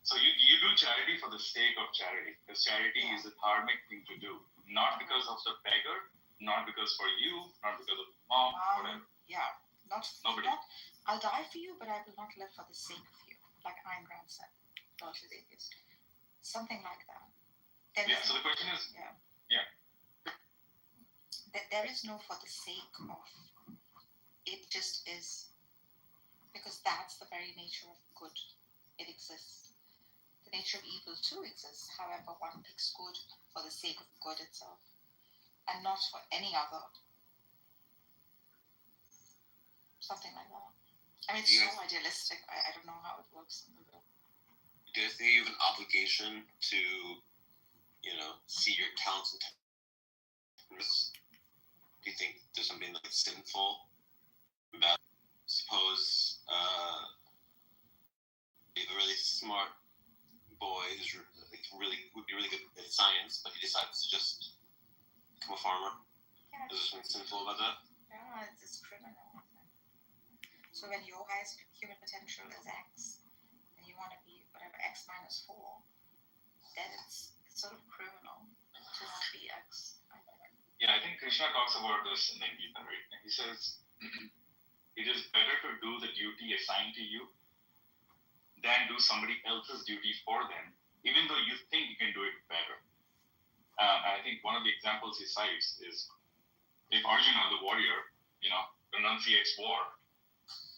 Speaker 1: So you do charity for the sake of charity, because charity is a dharmic thing to do, not because of the beggar, not because for you, not because of mom, whatever.
Speaker 6: Yeah,
Speaker 1: Nobody.
Speaker 6: I'll die for you, but I will not live for the sake of you, like Ayn Rand said. Something like that.
Speaker 1: So the question is,
Speaker 6: there is no for the sake of. It just is, because that's the very nature of good. It exists. The nature of evil too exists. However, one picks good for the sake of good itself, and not for any other. Something like that. I mean, it's so idealistic. I don't know how it works in the real.
Speaker 7: Do you think you have an obligation to, see your talents and talents? Do you think there's something like sinful about? Suppose you have a really smart boy who's would be really good at science, but he decides to just become a farmer.
Speaker 6: Yeah.
Speaker 7: Is there something sinful about that?
Speaker 6: Yeah, it's criminal. So when your highest human potential is X, and you want to be whatever X minus 4, then it's sort of criminal to not be X.
Speaker 1: Yeah, I think Krishna talks about this in the Gita, right? He says, it is better to do the duty assigned to you than do somebody else's duty for them, even though you think you can do it better. I think one of the examples he cites is, if Arjuna, the warrior, renunciates war,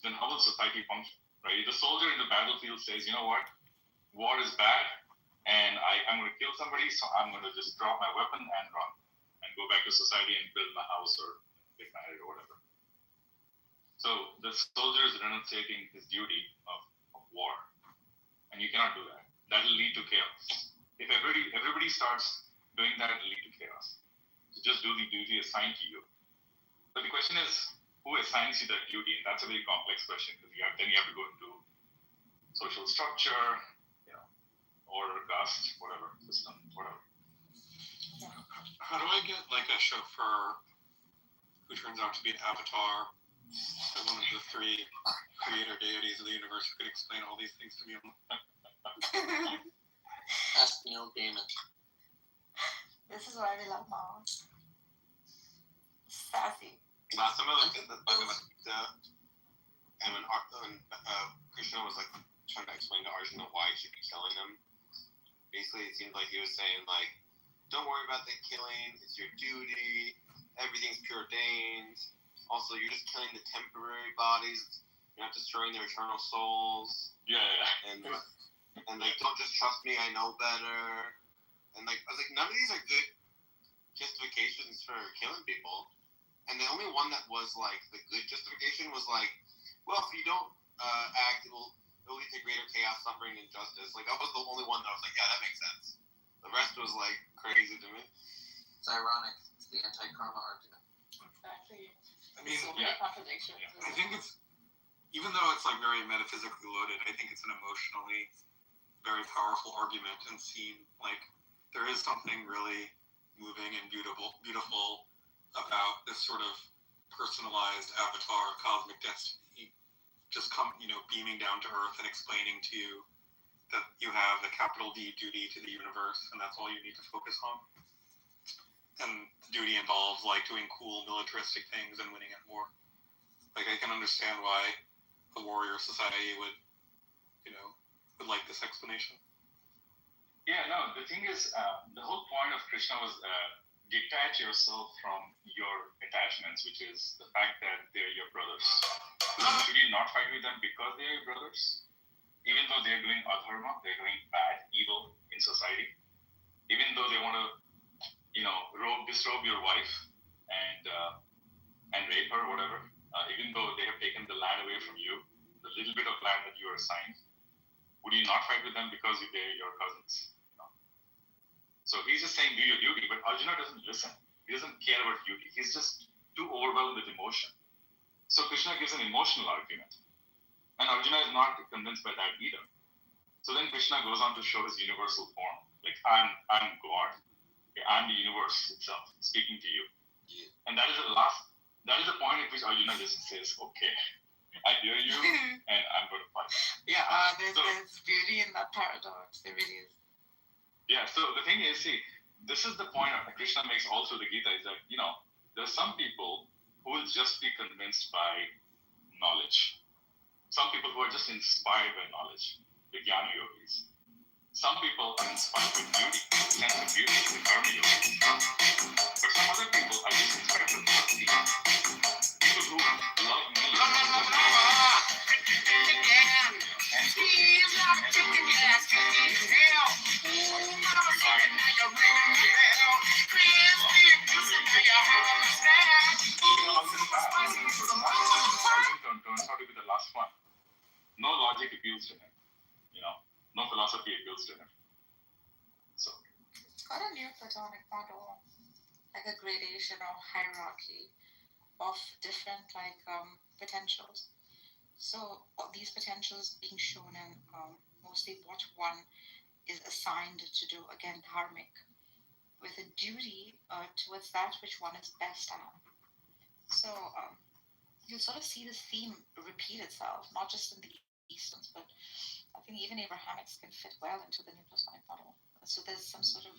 Speaker 1: then how will society function? right? The soldier in the battlefield says, you know what, war is bad, and I'm going to kill somebody, so I'm going to just drop my weapon and run and go back to society and build my house or get married or whatever. So the soldier is renunciating his duty of war, and you cannot do that. That will lead to chaos. If everybody starts doing that, it will lead to chaos. So just do the duty assigned to you. But the question is, who assigns you that duty? And that's a very complex question, because then you have to go into social structure, order, caste, whatever, system, whatever.
Speaker 13: How do I get like a chauffeur who turns out to be an avatar of one of the three creator deities of the universe who could explain all these things to me?
Speaker 12: Ask Neil Gaiman.
Speaker 6: This is why we love moms. Sassy.
Speaker 7: Last time I looked at the Bhagavad Gita, and when Krishna was like trying to explain to Arjuna why he should be killing him, basically it seemed like he was saying like, don't worry about the killing, it's your duty, everything's preordained. Also, you're just killing the temporary bodies, you're not destroying their eternal souls.
Speaker 1: Yeah.
Speaker 7: And like, don't just trust me, I know better. And like, I was like, none of these are good justifications for killing people. And the only one that was like the good justification was like, well, if you don't act, it will lead to greater chaos, suffering, and injustice. Like, that was the only one that I was like, yeah, that makes sense. The rest was like crazy to me.
Speaker 12: It's ironic. It's the anti-karma argument.
Speaker 6: Exactly.
Speaker 13: I mean,
Speaker 6: So many contradictions.
Speaker 13: I think it's, even though it's like very metaphysically loaded, I think it's an emotionally very powerful argument and scene. Like, there is something really moving and beautiful about this sort of personalized avatar of cosmic destiny just beaming down to earth and explaining to you that you have a capital D duty to the universe, and that's all you need to focus on. And the duty involves like doing cool militaristic things and winning at war. Like, I can understand why the warrior society would like this explanation.
Speaker 1: Yeah, no, the thing is, the whole point of Krishna was detach yourself from your attachments, which is the fact that they're your brothers. Should you not fight with them because they're your brothers? Even though they're doing adharma, they're doing bad, evil in society. Even though they want to, disrobe your wife and rape her or whatever. Even though they have taken the land away from you, the little bit of land that you are assigned, would you not fight with them because they're your cousins? So he's just saying, do your duty, but Arjuna doesn't listen. He doesn't care about duty. He's just too overwhelmed with emotion. So Krishna gives an emotional argument. And Arjuna is not convinced by that either. So then Krishna goes on to show his universal form. Like, I'm God. I'm the universe itself speaking to you. And that is the point at which Arjuna just says, okay, I hear you and I'm going to fight.
Speaker 6: Yeah, there's beauty in that paradox. There really is.
Speaker 1: Yeah, so the thing is, see, this is the point that Krishna makes all through the Gita is that, there are some people who will just be convinced by knowledge. Some people who are just inspired by knowledge, the Jnana Yogis. Some people are inspired by beauty, the sense of beauty, the Karma Yogis. But some other people are just inspired by bhakti. People who love me. Turns out to be the last one. No logic appeals to him. No philosophy appeals to him. So
Speaker 6: It's got a Neoplatonic model, like a gradation or hierarchy of different potentials. So these potentials being shown in mostly what one is assigned to do, again, dharmic, with a duty towards that which one is best at. So you'll sort of see this theme repeat itself, not just in the Easterns, but I think even Abrahamics can fit well into the Neoplatonic model. So there's some sort of,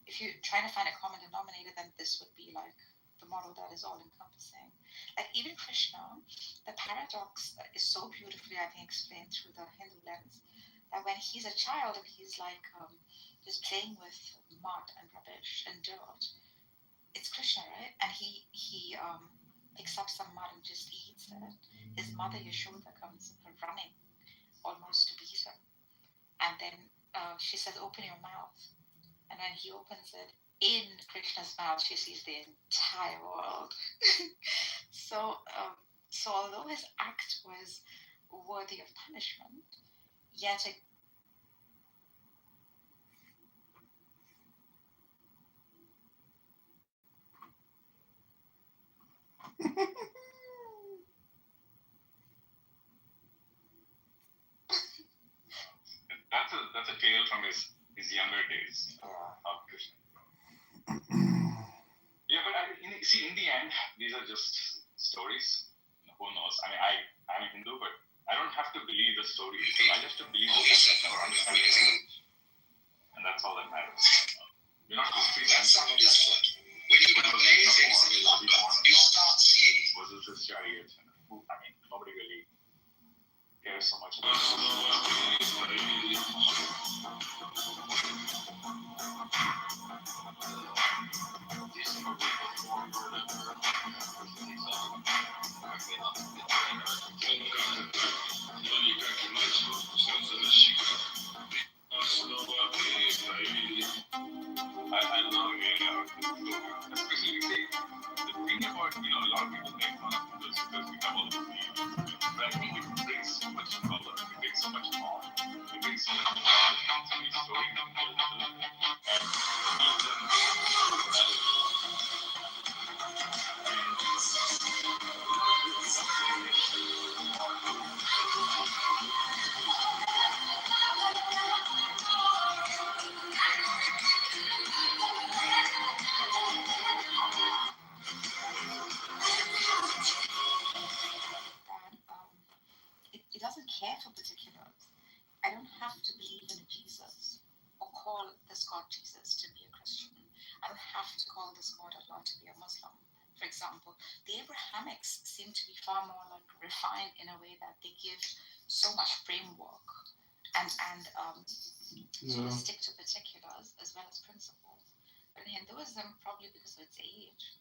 Speaker 6: if you're trying to find a common denominator, then this would be like the model that is all encompassing. Like even Krishna, the paradox is so beautifully, I think, explained through the Hindu lens, that when he's a child and he's like just playing with mud and rubbish and dirt, it's Krishna, right? And he picks up some mud and just eats it. his mother Yashoda comes running, almost to beat him. And then she says, "Open your mouth." And when he opens it, in Krishna's mouth, she sees the entire world. So although his act was worthy of punishment, yet it
Speaker 1: that's a tale from his younger days of Krishna. Yeah, but in the end, these are just stories. Who knows? I mean, I'm a Hindu, but I don't have to believe the story. I just have to believe the message or understand the message. And that's all that matters. We're not history scientists. When you have many things in your life, you start seeing. Was this chariot? I mean, nobody really cares so much about I love it. Especially the thing about, a lot of people make fun of this because we have all the views. But I think it brings so much color, it brings so much art, it brings so much storytelling.
Speaker 6: It doesn't care for particulars. I don't have to believe in a Jesus or call this God Jesus to be a Christian. I don't have to call this God Allah to be a Muslim. For example, the Abrahamics seem to be far more like refined in a way that they give so much framework and sort of stick to particulars as well as principles. But in Hinduism, probably because of its age,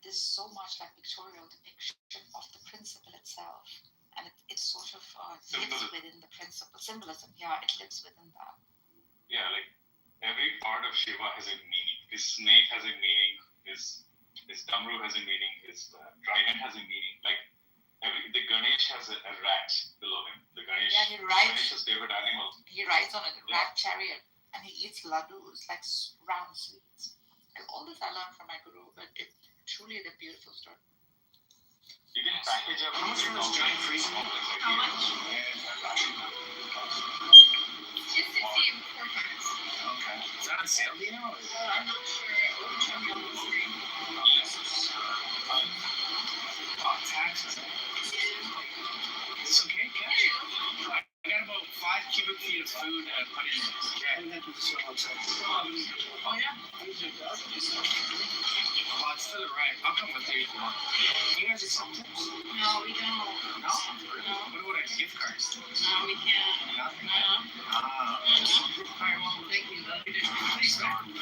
Speaker 6: there's so much like pictorial depiction of the principle itself. And it sort of lives within the principle. Symbolism, yeah, it lives within that.
Speaker 1: Yeah, like every part of Shiva has a meaning. His snake has a meaning. His Damru has a meaning. His dragon has a meaning. Like the Ganesh has a rat below him. The Ganesh.
Speaker 6: Yeah, he rides.
Speaker 1: Ganesh is favorite animal.
Speaker 6: He rides on a rat chariot, and he eats laddus, like round sweets. And all this I learned from my guru, but it truly is a beautiful story.
Speaker 1: You can package up. How much for this giant freezer? How much?
Speaker 6: Just 64 times.
Speaker 8: Okay. Is that on sale, do you know?
Speaker 6: I'm not sure.
Speaker 8: Taxes. It's okay, cash. I got about 5 cubic feet of food put in this. Yeah. Oh, yeah? Well, it's still right. I'll come with you if you want. You guys accept tips?
Speaker 6: No, we don't.
Speaker 8: No? What about a gift card?
Speaker 6: No, we can't.
Speaker 8: Nothing?
Speaker 6: No.
Speaker 8: Alright, well, thank you. Thanks, man. You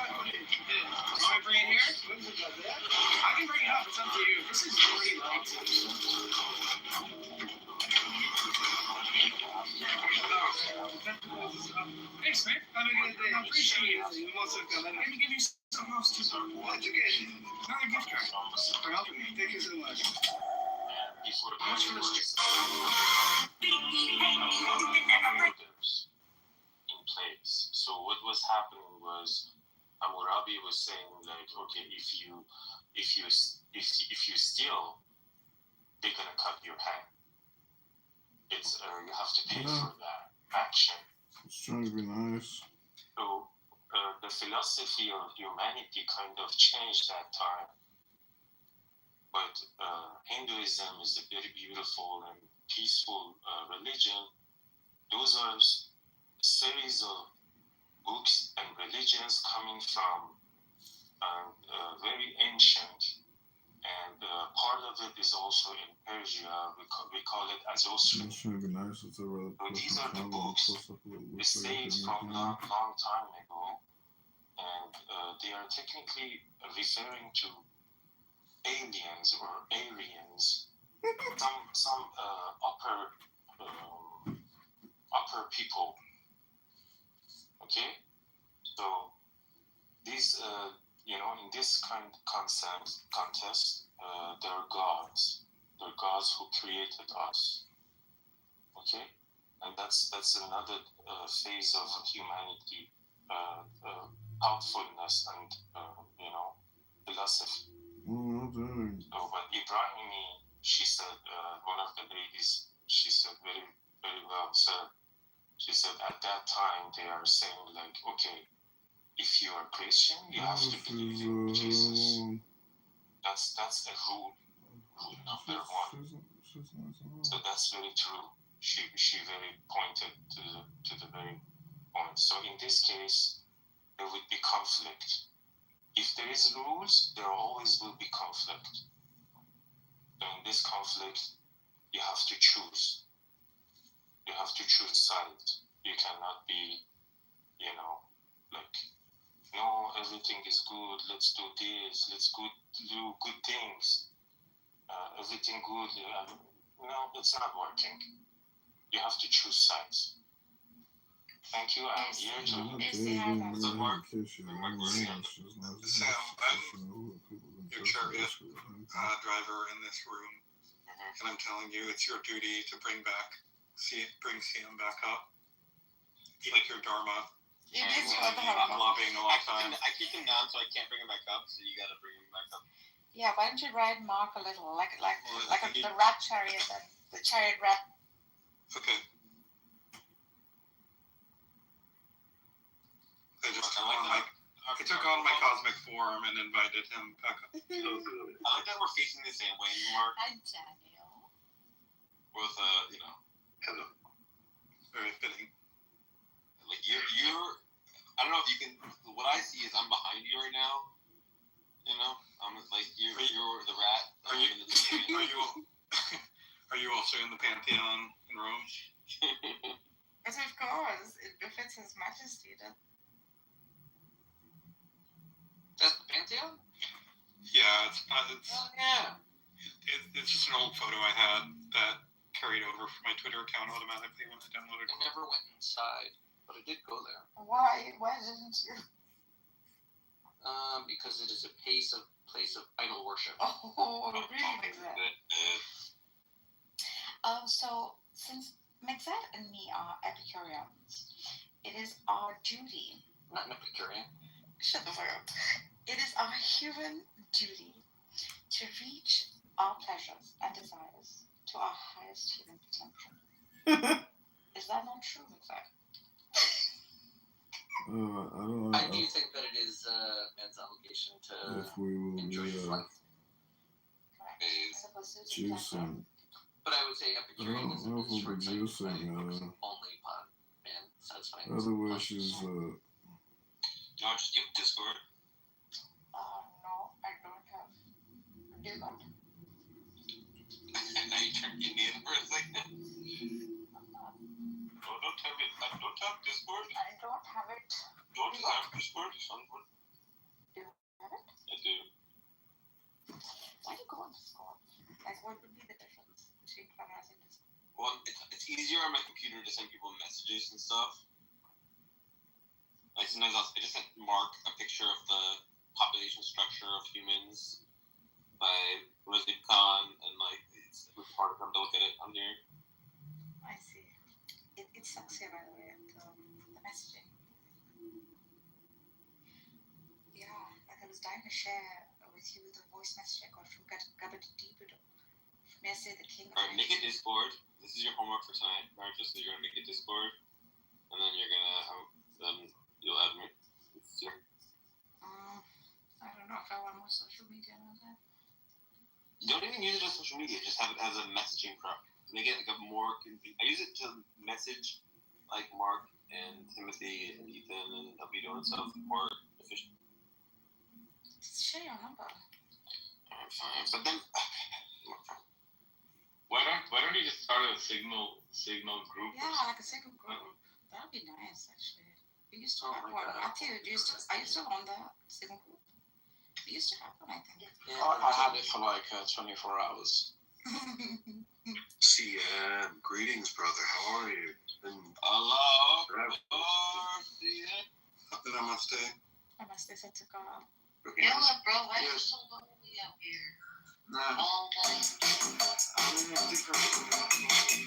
Speaker 8: want me to bring it here? I can bring it up. It's up to you. This is pretty long. Thanks, man. Have a good day. I appreciate it. You're most welcome. Let me give you something else too. That's okay. Another gift card for helping me. Thank you so much. How much for this?
Speaker 14: In place. So what was happening was Hammurabi was saying like, okay, if you steal, they're gonna cut your hand. It's you have to pay for that action.
Speaker 4: It's trying to be nice.
Speaker 14: So the philosophy of humanity kind of changed that time. But Hinduism is a very beautiful and peaceful religion. Those are series of books and religions coming from very ancient. And part of it is also in Persia. We call it Azostri.
Speaker 4: It's trying to be nice. It's a rather
Speaker 14: So these are the books saved from long time ago, and they are technically referring to aliens or Aryans some upper people. Okay, so these in this kind contest, there are gods. There are gods who created us. Okay, and that's another phase of humanity, thoughtfulness and philosophy. So, but Ibrahimi, she said, one of the ladies, she said very, very well said. She said at that time they are saying like, okay, if you are Christian, you have to believe in Jesus. That's a rule number one. So that's very true. She very pointed to the very point. So in this case, there would be conflict. If there is rules, there always will be conflict. So in this conflict, you have to choose. You have to choose sides. You cannot be, like, no, everything is good. Let's do this. Let's do good things. Everything good. No, it's not working. You have to choose sides. Thank you. I'm here to.
Speaker 13: So Mark, Sam, I'm your chariot driver in this room, and I'm telling you, it's your duty to bring Siam back up. It's like your dharma.
Speaker 6: It is your
Speaker 13: I'm
Speaker 6: dharma.
Speaker 13: lobbying a long time.
Speaker 7: I keep him down, so I can't bring him back up. So you got to bring him back up.
Speaker 6: Yeah, why don't you ride Mark a little, like
Speaker 7: Well,
Speaker 6: the rat chariot, the chariot rat.
Speaker 13: Okay. I took on my cosmic form and invited him back up.
Speaker 7: I like that we're facing the same way, Mark.
Speaker 6: Hi, Daniel.
Speaker 7: With hello.
Speaker 13: Very fitting.
Speaker 7: Like you're. I don't know if you can. What I see is I'm behind you right now. I'm like you're the rat.
Speaker 13: Are you also in the Pantheon in Rome?
Speaker 6: Yes, of course. It befits His Majesty.
Speaker 12: That's the Pantheon?
Speaker 13: Yeah, it's
Speaker 12: yeah.
Speaker 13: It's just an old photo I had that carried over from my Twitter account automatically when I downloaded it.
Speaker 12: I never went inside, but I did go there.
Speaker 6: Why? Why didn't you?
Speaker 12: Because it is a place of idol worship.
Speaker 6: Oh, really, Mexet? So, since Mexet and me are Epicureans, it is our duty.
Speaker 12: Not an Epicurean.
Speaker 6: Shut the fuck up. It is our human duty to reach our pleasures and desires to our highest human potential. Is that not true, Mexet?
Speaker 15: I don't know.
Speaker 12: I do think that it is man's obligation to
Speaker 15: If we will
Speaker 12: enjoy his
Speaker 15: be
Speaker 12: life.
Speaker 15: juicing.
Speaker 12: But I would say
Speaker 15: I
Speaker 12: Epicureanism
Speaker 15: don't know if
Speaker 12: is
Speaker 15: we'll be
Speaker 12: short-sighted,
Speaker 15: juicing.
Speaker 12: only upon man satisfying his
Speaker 15: Other wishes.
Speaker 12: pleasures.
Speaker 7: Don't just give Discord.
Speaker 6: No, I don't have. Do not.
Speaker 7: Now you turned Indian for a second. No, don't have it. I don't have Discord.
Speaker 6: I don't have it.
Speaker 7: Don't have Discord. Someone.
Speaker 6: Do you have it?
Speaker 7: I do.
Speaker 6: Why do you go on Discord? Like, what would be the difference between Clubhouse and Discord?
Speaker 7: Well, it's easier on my computer to send people messages and stuff. Like sometimes I just sent Mark a picture of the population structure of humans by Razib Khan, and like it's hard for him to look at it on here.
Speaker 6: I see. It sucks here, by the way, the messaging. Yeah, like I was dying to share with you the voice message I got from Gabadi Deepudo. From yesterday, the king of
Speaker 7: Alright, make a Discord. This is your homework for tonight, Marcus. So you're gonna make a Discord, and then you're gonna you'll add me.
Speaker 6: I don't know if I want more social media and all that.
Speaker 7: Don't even use it as social media. Just have it as a messaging prop. Make it like a more convenient. I use it to message like Mark and Timothy and Ethan and Albedo and stuff more efficient.
Speaker 6: Just share your number.
Speaker 7: Alright, fine. But then,
Speaker 1: Why don't you just start a signal group?
Speaker 6: Yeah, like a second group. That'd be nice, actually. We used to have one. Matthew, are you still on the second group? We used to have one, I think.
Speaker 12: Yeah,
Speaker 16: I had it for like 24 hours. CM, greetings, brother. How are you?
Speaker 7: Allah.
Speaker 13: Namaste.
Speaker 6: Namaste, Satsuka.
Speaker 12: Yeah, bro, why are you so lonely out here?
Speaker 13: Nah.
Speaker 12: All night.
Speaker 13: I'm in a different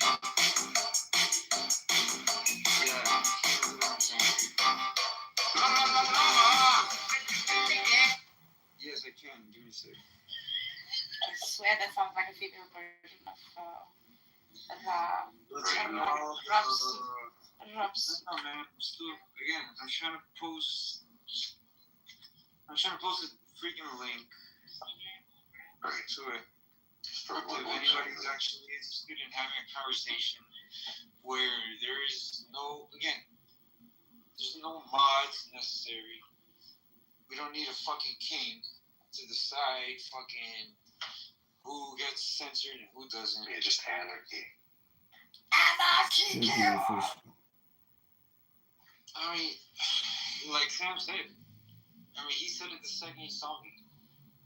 Speaker 13: Yes, I can. Give me a sec.
Speaker 6: I swear that sounds like a female version of Rob's.
Speaker 13: No, man. I'm still, again, I'm trying to post a freaking link to it. If anybody's actually interested in having a conversation where there is no, again, there's no mods necessary. We don't need a fucking king to decide fucking who gets censored and who doesn't.
Speaker 16: Yeah, just anarchy.
Speaker 6: Anarchy!
Speaker 13: I mean, like Sam said, I mean, he said it the second he saw me.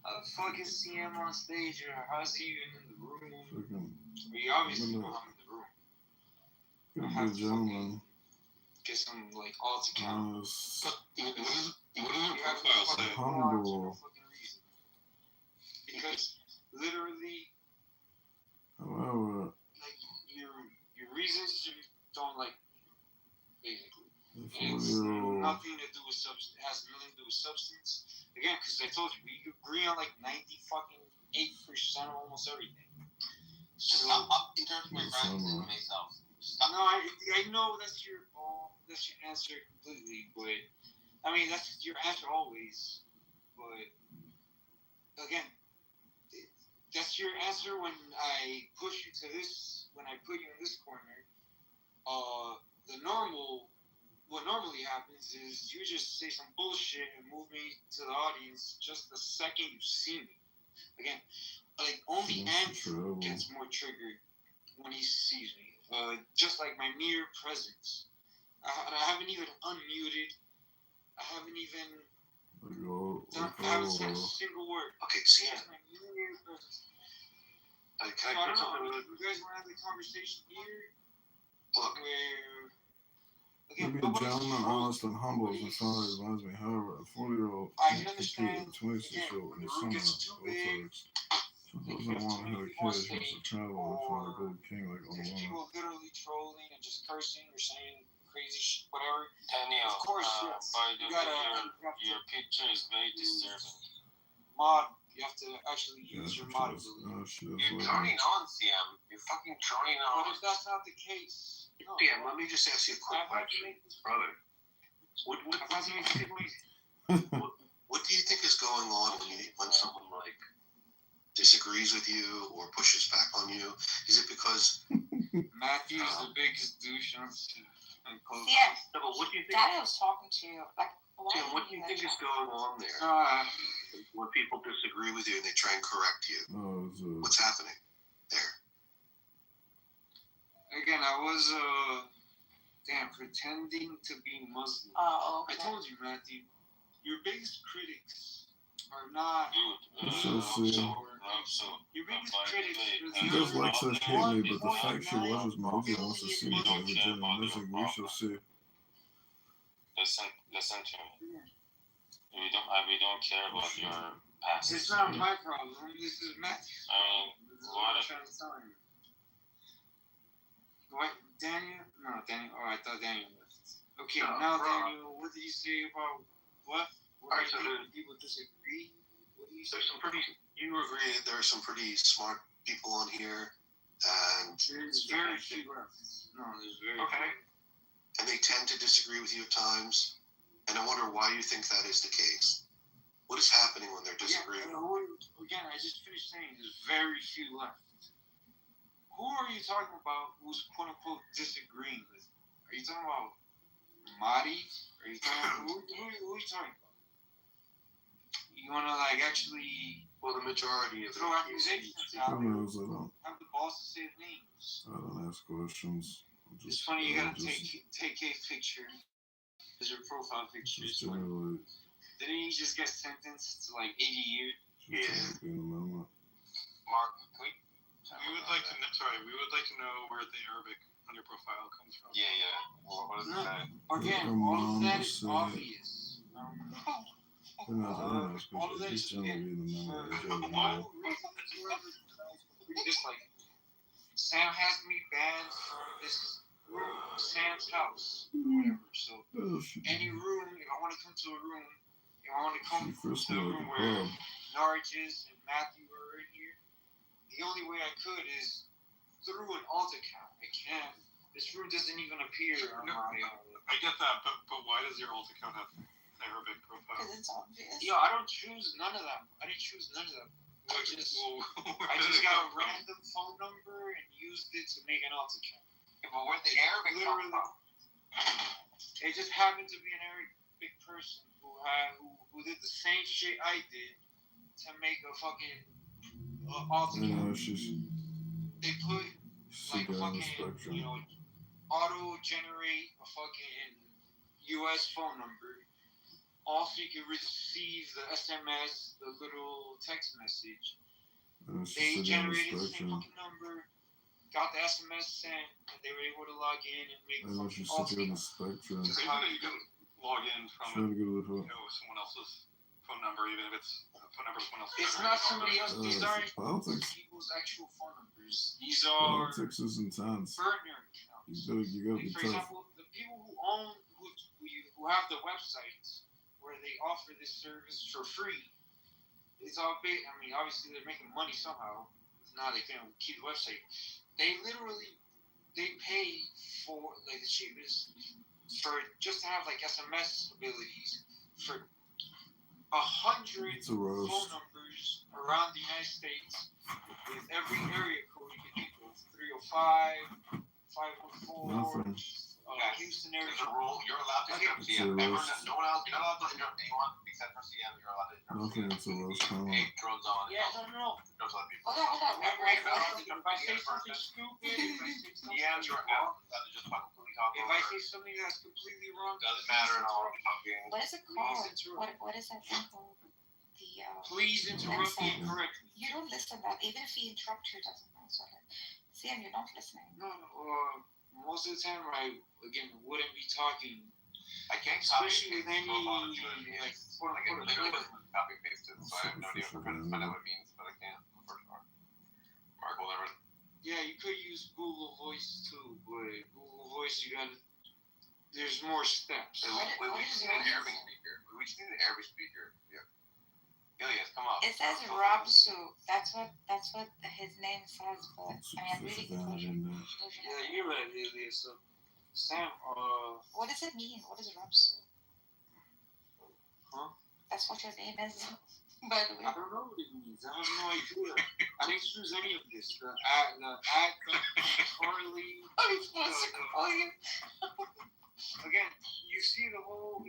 Speaker 13: How the fuck is CM on stage, or how's he even in the room? We obviously know I'm in the room. I have to fucking get some, like, alt account. You have to fucking
Speaker 15: Humble.
Speaker 13: because literally,
Speaker 15: However,
Speaker 13: like, your reasons don't, like, basically.
Speaker 15: if
Speaker 13: It's
Speaker 15: you
Speaker 13: nothing to do with substance. It has nothing to do with substance. Again, because I told you, we agree on like 98% of almost everything. So,
Speaker 12: In terms of my friends and myself.
Speaker 13: no, I know that's your answer completely, but I mean that's your answer always. But again, that's your answer when I push you to this. When I put you in this corner, what normally happens is you just say some bullshit and move me to the audience just the second you see me. Again, like only Andrew gets more triggered when he sees me. Just like my mere presence. I haven't even unmuted. I haven't even said a single word.
Speaker 16: Okay, CM.
Speaker 13: Just my mere presence.
Speaker 16: Can I
Speaker 13: So I
Speaker 16: put
Speaker 13: don't
Speaker 16: something
Speaker 13: know.
Speaker 16: with
Speaker 13: You guys want to have the conversation here?
Speaker 16: Look.
Speaker 13: Where
Speaker 15: maybe a gentleman, honest and humble as my father reminds me. However, a 40-year-old can't compete with a 26-year-old in the summer. So doesn't want to have a kid, wants to travel and find a gold king like
Speaker 13: there's
Speaker 15: Obama.
Speaker 13: people literally trolling and just cursing or saying crazy shit, whatever.
Speaker 14: Daniel,
Speaker 13: Of course, yes.
Speaker 14: by the
Speaker 13: You
Speaker 14: way,
Speaker 13: gotta
Speaker 14: your picture is very disturbing.
Speaker 13: mod. You have to actually use your mod ability.
Speaker 16: You're droning on, CM. You're fucking droning on.
Speaker 13: But if that's not the case, no.
Speaker 16: CM, let me just ask you a quick question, brother. What do you think is going on when someone like disagrees with you or pushes back on you? Is it because
Speaker 13: Matthew's the biggest douche on
Speaker 6: Yeah.
Speaker 16: No, but what do you think?
Speaker 6: Daniel's talking to you. Like, why
Speaker 16: Tim, what do you think is going on there? When people disagree with you and they try and correct you, what's happening there?
Speaker 13: Again, I was pretending to be Muslim.
Speaker 6: Oh, okay.
Speaker 13: I told you, Matthew, your biggest critics are not. Your biggest critics.
Speaker 15: She does like such hate me, but the fact she watches movies and wants to see me as a genuine music, we shall see.
Speaker 14: Listen to me. We don't care about your past.
Speaker 13: It's not my problem. This is Matthew's problem. This is what I'm trying to tell you. What, Daniel? No, Daniel. Oh, I thought Daniel left. Okay, now Daniel, what did you say about what?
Speaker 16: Alright, so
Speaker 13: people disagree? What do you say?
Speaker 16: There's some pretty. You agree that there are some pretty smart people on here, and
Speaker 13: there's very few left. No, there's very
Speaker 16: few. And they tend to disagree with you at times, and I wonder why you think that is the case. What is happening when they're disagreeing?
Speaker 13: Again, I just finished saying there's very few left. Who are you talking about who's quote unquote disagreeing with? Are you talking about Mahdi? Are you talking who are you talking about? You wanna like actually
Speaker 16: the majority of
Speaker 13: throw accusations out there. Have the boss to say names.
Speaker 15: I don't ask questions.
Speaker 13: It's funny you gotta take a picture as your profile picture. Didn't he just get sentenced to like 80 years?
Speaker 16: Yeah.
Speaker 14: Mark, can we
Speaker 13: We would like to know, we would like to know where the Arabic on your profile comes from.
Speaker 1: Yeah. What does it say?
Speaker 8: Again, all of that is obvious.
Speaker 15: All of that is
Speaker 8: just like Sam has me banned from this room, Sam's house, whatever. So any room, if I want to come to a room, if I want to come to a room where Nargis and Matthew are in here, the only way I could is through an alt account. I can't. This room doesn't even appear on my.
Speaker 13: I get that, but why does your alt account have Arabic profile?
Speaker 6: Because it's obvious.
Speaker 8: Yo, I don't choose none of them. I didn't choose none of them. I just got a random phone number and used it to make an alt account.
Speaker 2: Yeah, but where the Arabic come from?
Speaker 8: It just happened to be an Arabic person who did the same shit I did to make a fucking alt account. They put like fucking, you know, auto generate a fucking US phone number. Also, you can receive the SMS, the little text message. They generated the same fucking number, got the SMS sent, and they were able to log in and make a fucking alt account.
Speaker 13: Just how you can log in from someone else's phone number, even if it's a phone number someone else.
Speaker 8: It's not somebody else. These aren't people's actual phone numbers. These are
Speaker 15: politics is intense.
Speaker 8: burner accounts.
Speaker 15: You gotta be
Speaker 8: For
Speaker 15: tough.
Speaker 8: example, the people who have the websites where they offer this service for free, it's all big. I mean, obviously they're making money somehow. If not, they can keep the website. They pay for like the cheapest for just to have like SMS abilities for 100 phone numbers around the United States with every area code you can think of: 305, 514. Houston area.
Speaker 2: There's a rule. You're allowed to interrupt CM. No one else. You're not allowed to interrupt anyone except for CM. You're allowed to interrupt
Speaker 15: Nothing. It's a roast time.
Speaker 2: Hey, drones on.
Speaker 8: Yeah, no.
Speaker 2: Drones on people.
Speaker 6: Hold on.
Speaker 8: If I say something stupid,
Speaker 2: Yeah, you're allowed to just completely talk
Speaker 8: if
Speaker 2: over.
Speaker 8: I say something that's completely wrong,
Speaker 2: Doesn't matter at all.
Speaker 6: What is it called? What is that thing called?
Speaker 8: Please interrupt me correctly.
Speaker 6: You don't listen that. Even if he interrupts you, it doesn't matter. Sam, you're not listening.
Speaker 8: No. Most of the time, I wouldn't be talking.
Speaker 2: I can't
Speaker 8: especially with any
Speaker 2: like copy pasted, so I have no idea what it means, but I can't for sure. Mark whatever.
Speaker 8: Yeah, you could use Google Voice too, but Google Voice there's more steps.
Speaker 2: We just need an Arabic speaker. We just need an Arabic speaker. Yeah. Ilias, come on.
Speaker 6: It says Rabsu. That's what his name says, but I mean, really
Speaker 8: Yeah, you're right, Ilias. So, Sam,
Speaker 6: what does it mean? What is Rabsu?
Speaker 8: Huh?
Speaker 6: That's what your name is, by the way.
Speaker 8: I don't know what it means. I have no idea. I didn't choose any of this. The Carly.
Speaker 6: I'm supposed to call you.
Speaker 8: Again, you see the whole.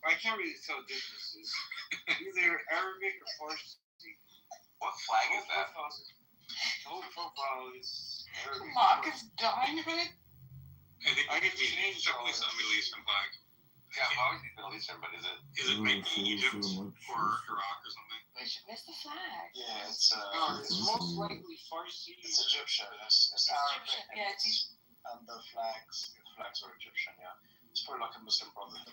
Speaker 8: I can't really tell differences. Either Arabic or Farsi.
Speaker 2: What flag is that?
Speaker 8: The whole profile is Arabic.
Speaker 6: Mark is dying, right?
Speaker 8: I get to change
Speaker 13: definitely some Middle Eastern flag.
Speaker 2: Yeah, obviously Middle Eastern, but is it
Speaker 13: maybe Egypt or Iraq or something?
Speaker 6: Where's the flag?
Speaker 9: Yeah, it's
Speaker 8: most likely Farsi.
Speaker 9: It's Egyptian. It's Arabic.
Speaker 6: Yeah, it's Egyptian.
Speaker 9: And the flags are Egyptian. Yeah, it's probably like a Muslim Brotherhood. I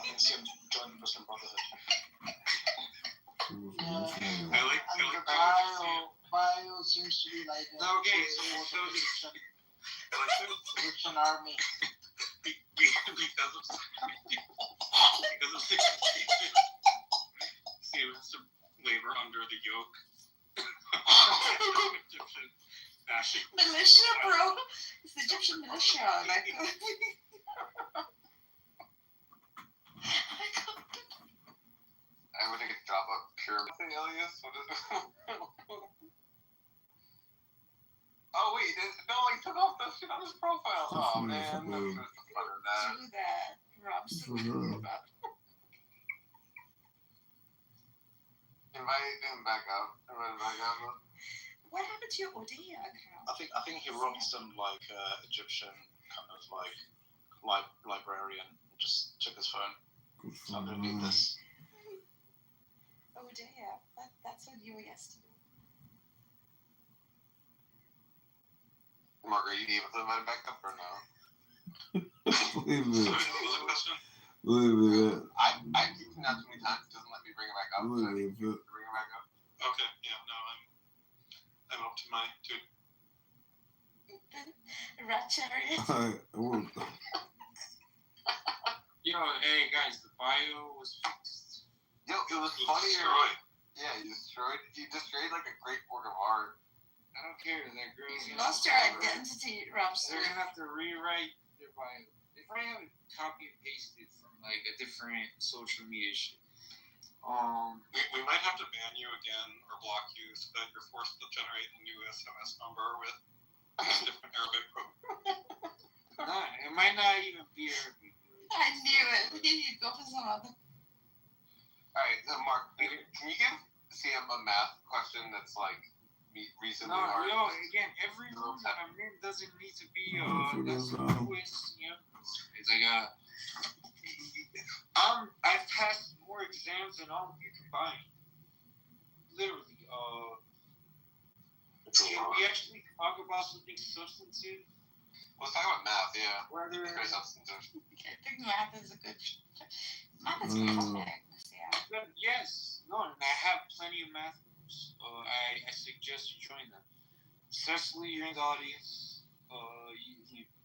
Speaker 9: think Sim joined the Muslim Brotherhood.
Speaker 13: I like
Speaker 5: bio seems to be like
Speaker 8: okay, so
Speaker 5: Egyptian army.
Speaker 13: because of 60 Sam has to labor under the yoke. Egyptian
Speaker 6: militia, bro. It's the Egyptian militia. Like.
Speaker 2: I would think drop a pyramid thing, Elias. What is it? Oh wait, no, he took off that shit on his profile. Oh man,
Speaker 6: Do that, Rabsu.
Speaker 2: Invite him back up.
Speaker 6: What happened to your Odia account?
Speaker 9: I think he wrote some like Egyptian kind of like librarian. Just took his phone underneath this.
Speaker 6: Odia. That's what you were yesterday.
Speaker 7: Mark, are you able to invite it back up or no?
Speaker 15: Leave
Speaker 13: Sorry,
Speaker 15: it.
Speaker 13: what was the question?
Speaker 15: Leave it.
Speaker 7: I keep him out too many times. It doesn't let me bring it back up. So I
Speaker 15: Leave
Speaker 7: need to
Speaker 15: it.
Speaker 7: bring it back up.
Speaker 13: Okay, yeah, no, I'm up to my dude.
Speaker 6: Rat chariot.
Speaker 17: Yo, hey guys, the bio was fixed.
Speaker 7: Yo, it was funny. Yeah, you destroyed like a great work of art.
Speaker 17: I don't care. That girl's
Speaker 6: You
Speaker 17: gonna
Speaker 6: lost your identity, Robster.
Speaker 17: They're gonna have to rewrite their bio. They probably have it copy and pasted from like a different social media shit.
Speaker 13: We might have to ban you again or block you so that you're forced to generate a new SMS number with a different Arabic code.
Speaker 17: Nah, it might not even be Arabic.
Speaker 6: I knew it. You'd go for some other.
Speaker 7: Alright, so Mark, can you give CM a math question that's like recently
Speaker 17: No,
Speaker 7: hard?
Speaker 17: yo, again, every room that I'm in doesn't need to be that's a quiz, you know. It's like I've passed more exams than all of you combined. Literally. Can we actually talk about something substantive?
Speaker 7: Let's talk about math, yeah.
Speaker 17: Whether
Speaker 7: it's very substantive.
Speaker 6: I think math is a good. Math is complex, yeah.
Speaker 17: But yes, no, and I have plenty of math groups. I suggest you join them. Cecily, you're in the audience.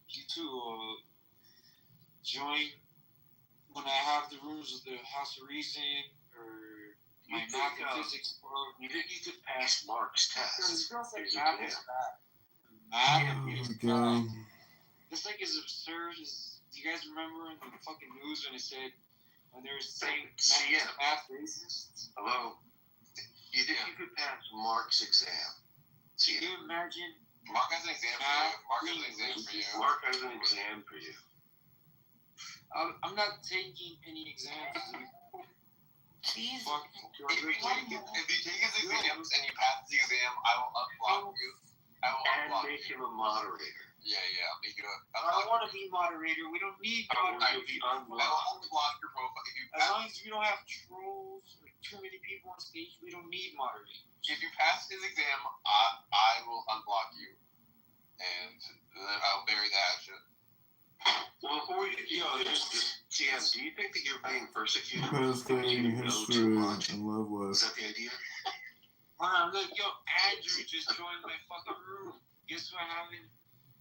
Speaker 17: You too. Join when I have the rooms of the House of Reason or my math and physics program.
Speaker 16: You think you could pass Mark's test?
Speaker 17: Math is bad. Math is bad. It's like as absurd as. Do you guys remember in the fucking news when it said when they were saying math racists?
Speaker 16: Hello. You think you could pass Mark's exam?
Speaker 17: Can you imagine?
Speaker 7: Mark has an exam for you.
Speaker 16: Mark has an exam for you.
Speaker 17: I'm not taking any exams.
Speaker 6: Please.
Speaker 7: If you take his exams and you pass the exam, I will unblock you. I will unblock
Speaker 16: make him a moderator.
Speaker 7: Yeah, I'll make you
Speaker 17: I don't want to be moderator. We don't need moderators.
Speaker 7: I will unblock your profile.
Speaker 17: As long as we don't have trolls or too many people on stage, we don't need moderators.
Speaker 7: If you pass his exam, I will unblock you, and then I'll bury that shit.
Speaker 16: Well, before CM, do you think that you're being persecuted?
Speaker 15: Best thing in history and love life.
Speaker 16: Is that the idea?
Speaker 17: Look, yo, Andrew just joined my fucking room. Guess what happened?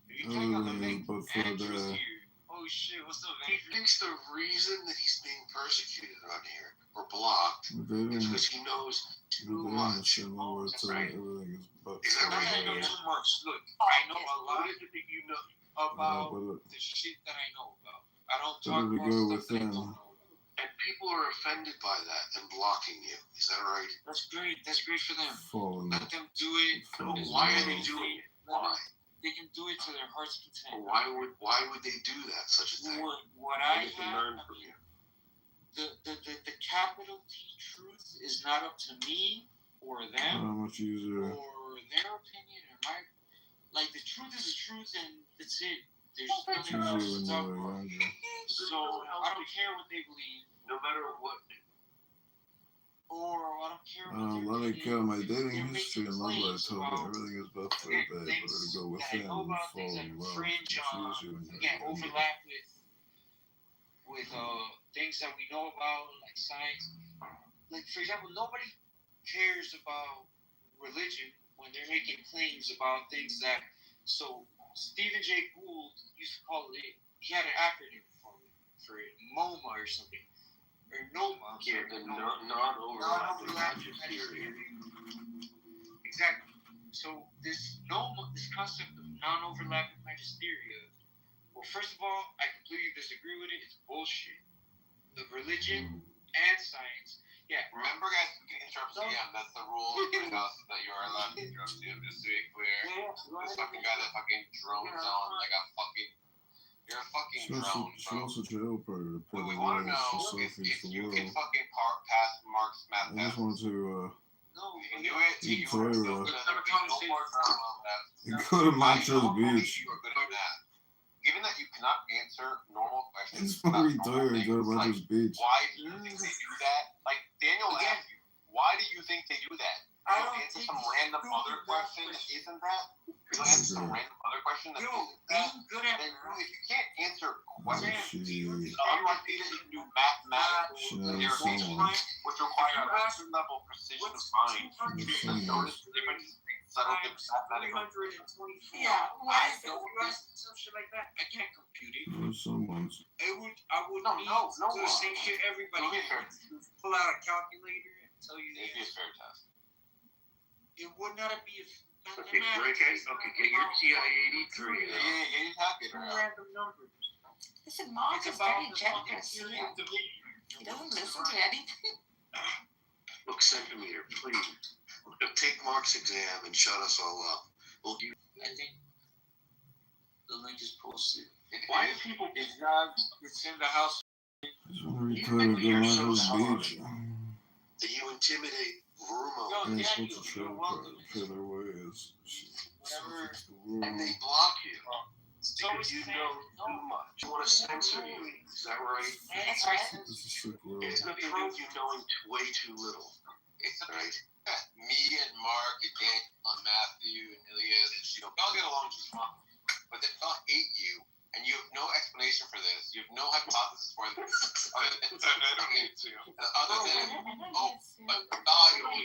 Speaker 17: If you click on the link, Andrew's here. Oh shit, what's up,
Speaker 16: He
Speaker 17: Andrew?
Speaker 16: thinks the reason that he's being persecuted around here or blocked is because he knows too much.
Speaker 15: Right? Everything is but
Speaker 16: Is that
Speaker 17: I know too much. Look, I know a lot
Speaker 16: What is it that you know?
Speaker 17: about
Speaker 15: but
Speaker 17: the shit that I know about. I don't
Speaker 15: better
Speaker 17: talk
Speaker 15: to
Speaker 17: about
Speaker 15: go
Speaker 17: stuff
Speaker 15: within.
Speaker 17: that I don't know about.
Speaker 16: And people are offended by that and blocking you. Is that right?
Speaker 17: That's great. That's great for them.
Speaker 15: falling.
Speaker 17: Let them do it.
Speaker 16: Why are they doing it? Why?
Speaker 17: They can do it to their heart's content.
Speaker 16: Why would they do that? Such a thing.
Speaker 17: What I
Speaker 16: They can
Speaker 17: have,
Speaker 16: learn from you.
Speaker 17: the capital T truth is not up to me or
Speaker 15: How
Speaker 17: them
Speaker 15: much easier?
Speaker 17: or their opinion or my. Like the truth is the truth and that's it. There's
Speaker 15: It's
Speaker 17: nothing else
Speaker 15: easier
Speaker 17: to
Speaker 15: when
Speaker 17: talk
Speaker 15: you're
Speaker 17: about.
Speaker 15: younger.
Speaker 17: So I don't care what they believe.
Speaker 16: No matter what.
Speaker 17: Or I don't care what
Speaker 15: Let me kill my dating
Speaker 17: They're
Speaker 15: history and
Speaker 17: making
Speaker 15: love life.
Speaker 17: claims
Speaker 15: Told me
Speaker 17: about-
Speaker 15: everything is best for the day. Better to go within and fall in love.
Speaker 17: fringe
Speaker 15: It's easier when you're
Speaker 17: again
Speaker 15: younger.
Speaker 17: overlap with things that we know about like science. Like for example, nobody cares about religion when they're making claims about things that. So Stephen Jay Gould used to call it. He had an acronym for it, MoMA or something. Or NOMA.
Speaker 16: Yeah, the non-overlapping theory.
Speaker 17: Exactly. So this NOMA, this concept of non-overlapping magisterium. Well, first of all, I completely disagree with it. It's bullshit. The religion and science. Yeah.
Speaker 7: Remember, guys, we can interrupt CM. That's the rule between us that you are allowed to interrupt CM. Just to be clear. This fucking guy that fucking drones on like a fucking. You're a fucking drone,
Speaker 15: She
Speaker 7: bro.
Speaker 15: wants a jail party to put
Speaker 7: What we
Speaker 15: the
Speaker 7: want to
Speaker 15: world.
Speaker 7: know
Speaker 15: She
Speaker 7: is
Speaker 15: selfies
Speaker 7: if
Speaker 15: the
Speaker 7: you
Speaker 15: world.
Speaker 7: can fucking pass Mark's math
Speaker 15: I just
Speaker 7: test.
Speaker 15: want to
Speaker 7: You can do it. You
Speaker 15: eat
Speaker 7: are so
Speaker 15: Torah.
Speaker 7: good at it. No more drama on that.
Speaker 15: Go to Montrose Beach.
Speaker 7: You are good at that. Given that you cannot answer normal questions,
Speaker 15: It's fucking tired. Go to Montrose Beach.
Speaker 7: why do you think they do that? Like Daniel asked you, why do you think they do that? I don't answer some random other question that isn't that. You'll answer some random other question that isn't that. Then if you can't answer questions, unlike you can do mathematical derivation, which require a certain level of precision of mind. To notice the differences between subtle mathematical.
Speaker 6: Yeah, what is it?
Speaker 17: Some shit like that. I can't compute it.
Speaker 15: Someone's.
Speaker 17: I would need to do the same shit everybody has. Pull out a calculator and tell you the
Speaker 7: It'd be a
Speaker 17: answer.
Speaker 7: fair test.
Speaker 17: It would not be a
Speaker 10: Okay, get your TI-83.
Speaker 7: Yeah, you calculator out.
Speaker 17: random numbers.
Speaker 6: Listen, Mark
Speaker 17: It's
Speaker 6: is
Speaker 17: about
Speaker 6: very
Speaker 17: the
Speaker 6: generous.
Speaker 17: fucking
Speaker 6: Yeah. He doesn't listen to anything.
Speaker 16: Look, centimeter, please. Take Mark's exam and shut us all up. We'll do.
Speaker 17: I think the link is posted.
Speaker 7: Why do people?
Speaker 17: It's not. It's in the house.
Speaker 15: Every time I go on this beach,
Speaker 16: That you intimidate Rumo.
Speaker 15: I'm supposed to show their ways.
Speaker 17: Whatever.
Speaker 16: And they block you.
Speaker 17: So
Speaker 16: Because you know too much. You want to censor you. Is that right?
Speaker 6: That's right.
Speaker 15: This is sick world.
Speaker 16: It's nothing to do with you knowing way too little.
Speaker 7: It's
Speaker 16: Right?
Speaker 7: me and Mark and Dan on Matthew and Ilias and Shield. They all get along just fine. But they all hate you, and you have no explanation for this. You have no hypothesis for this. Other than, I don't need to. Other than, oh, like dial.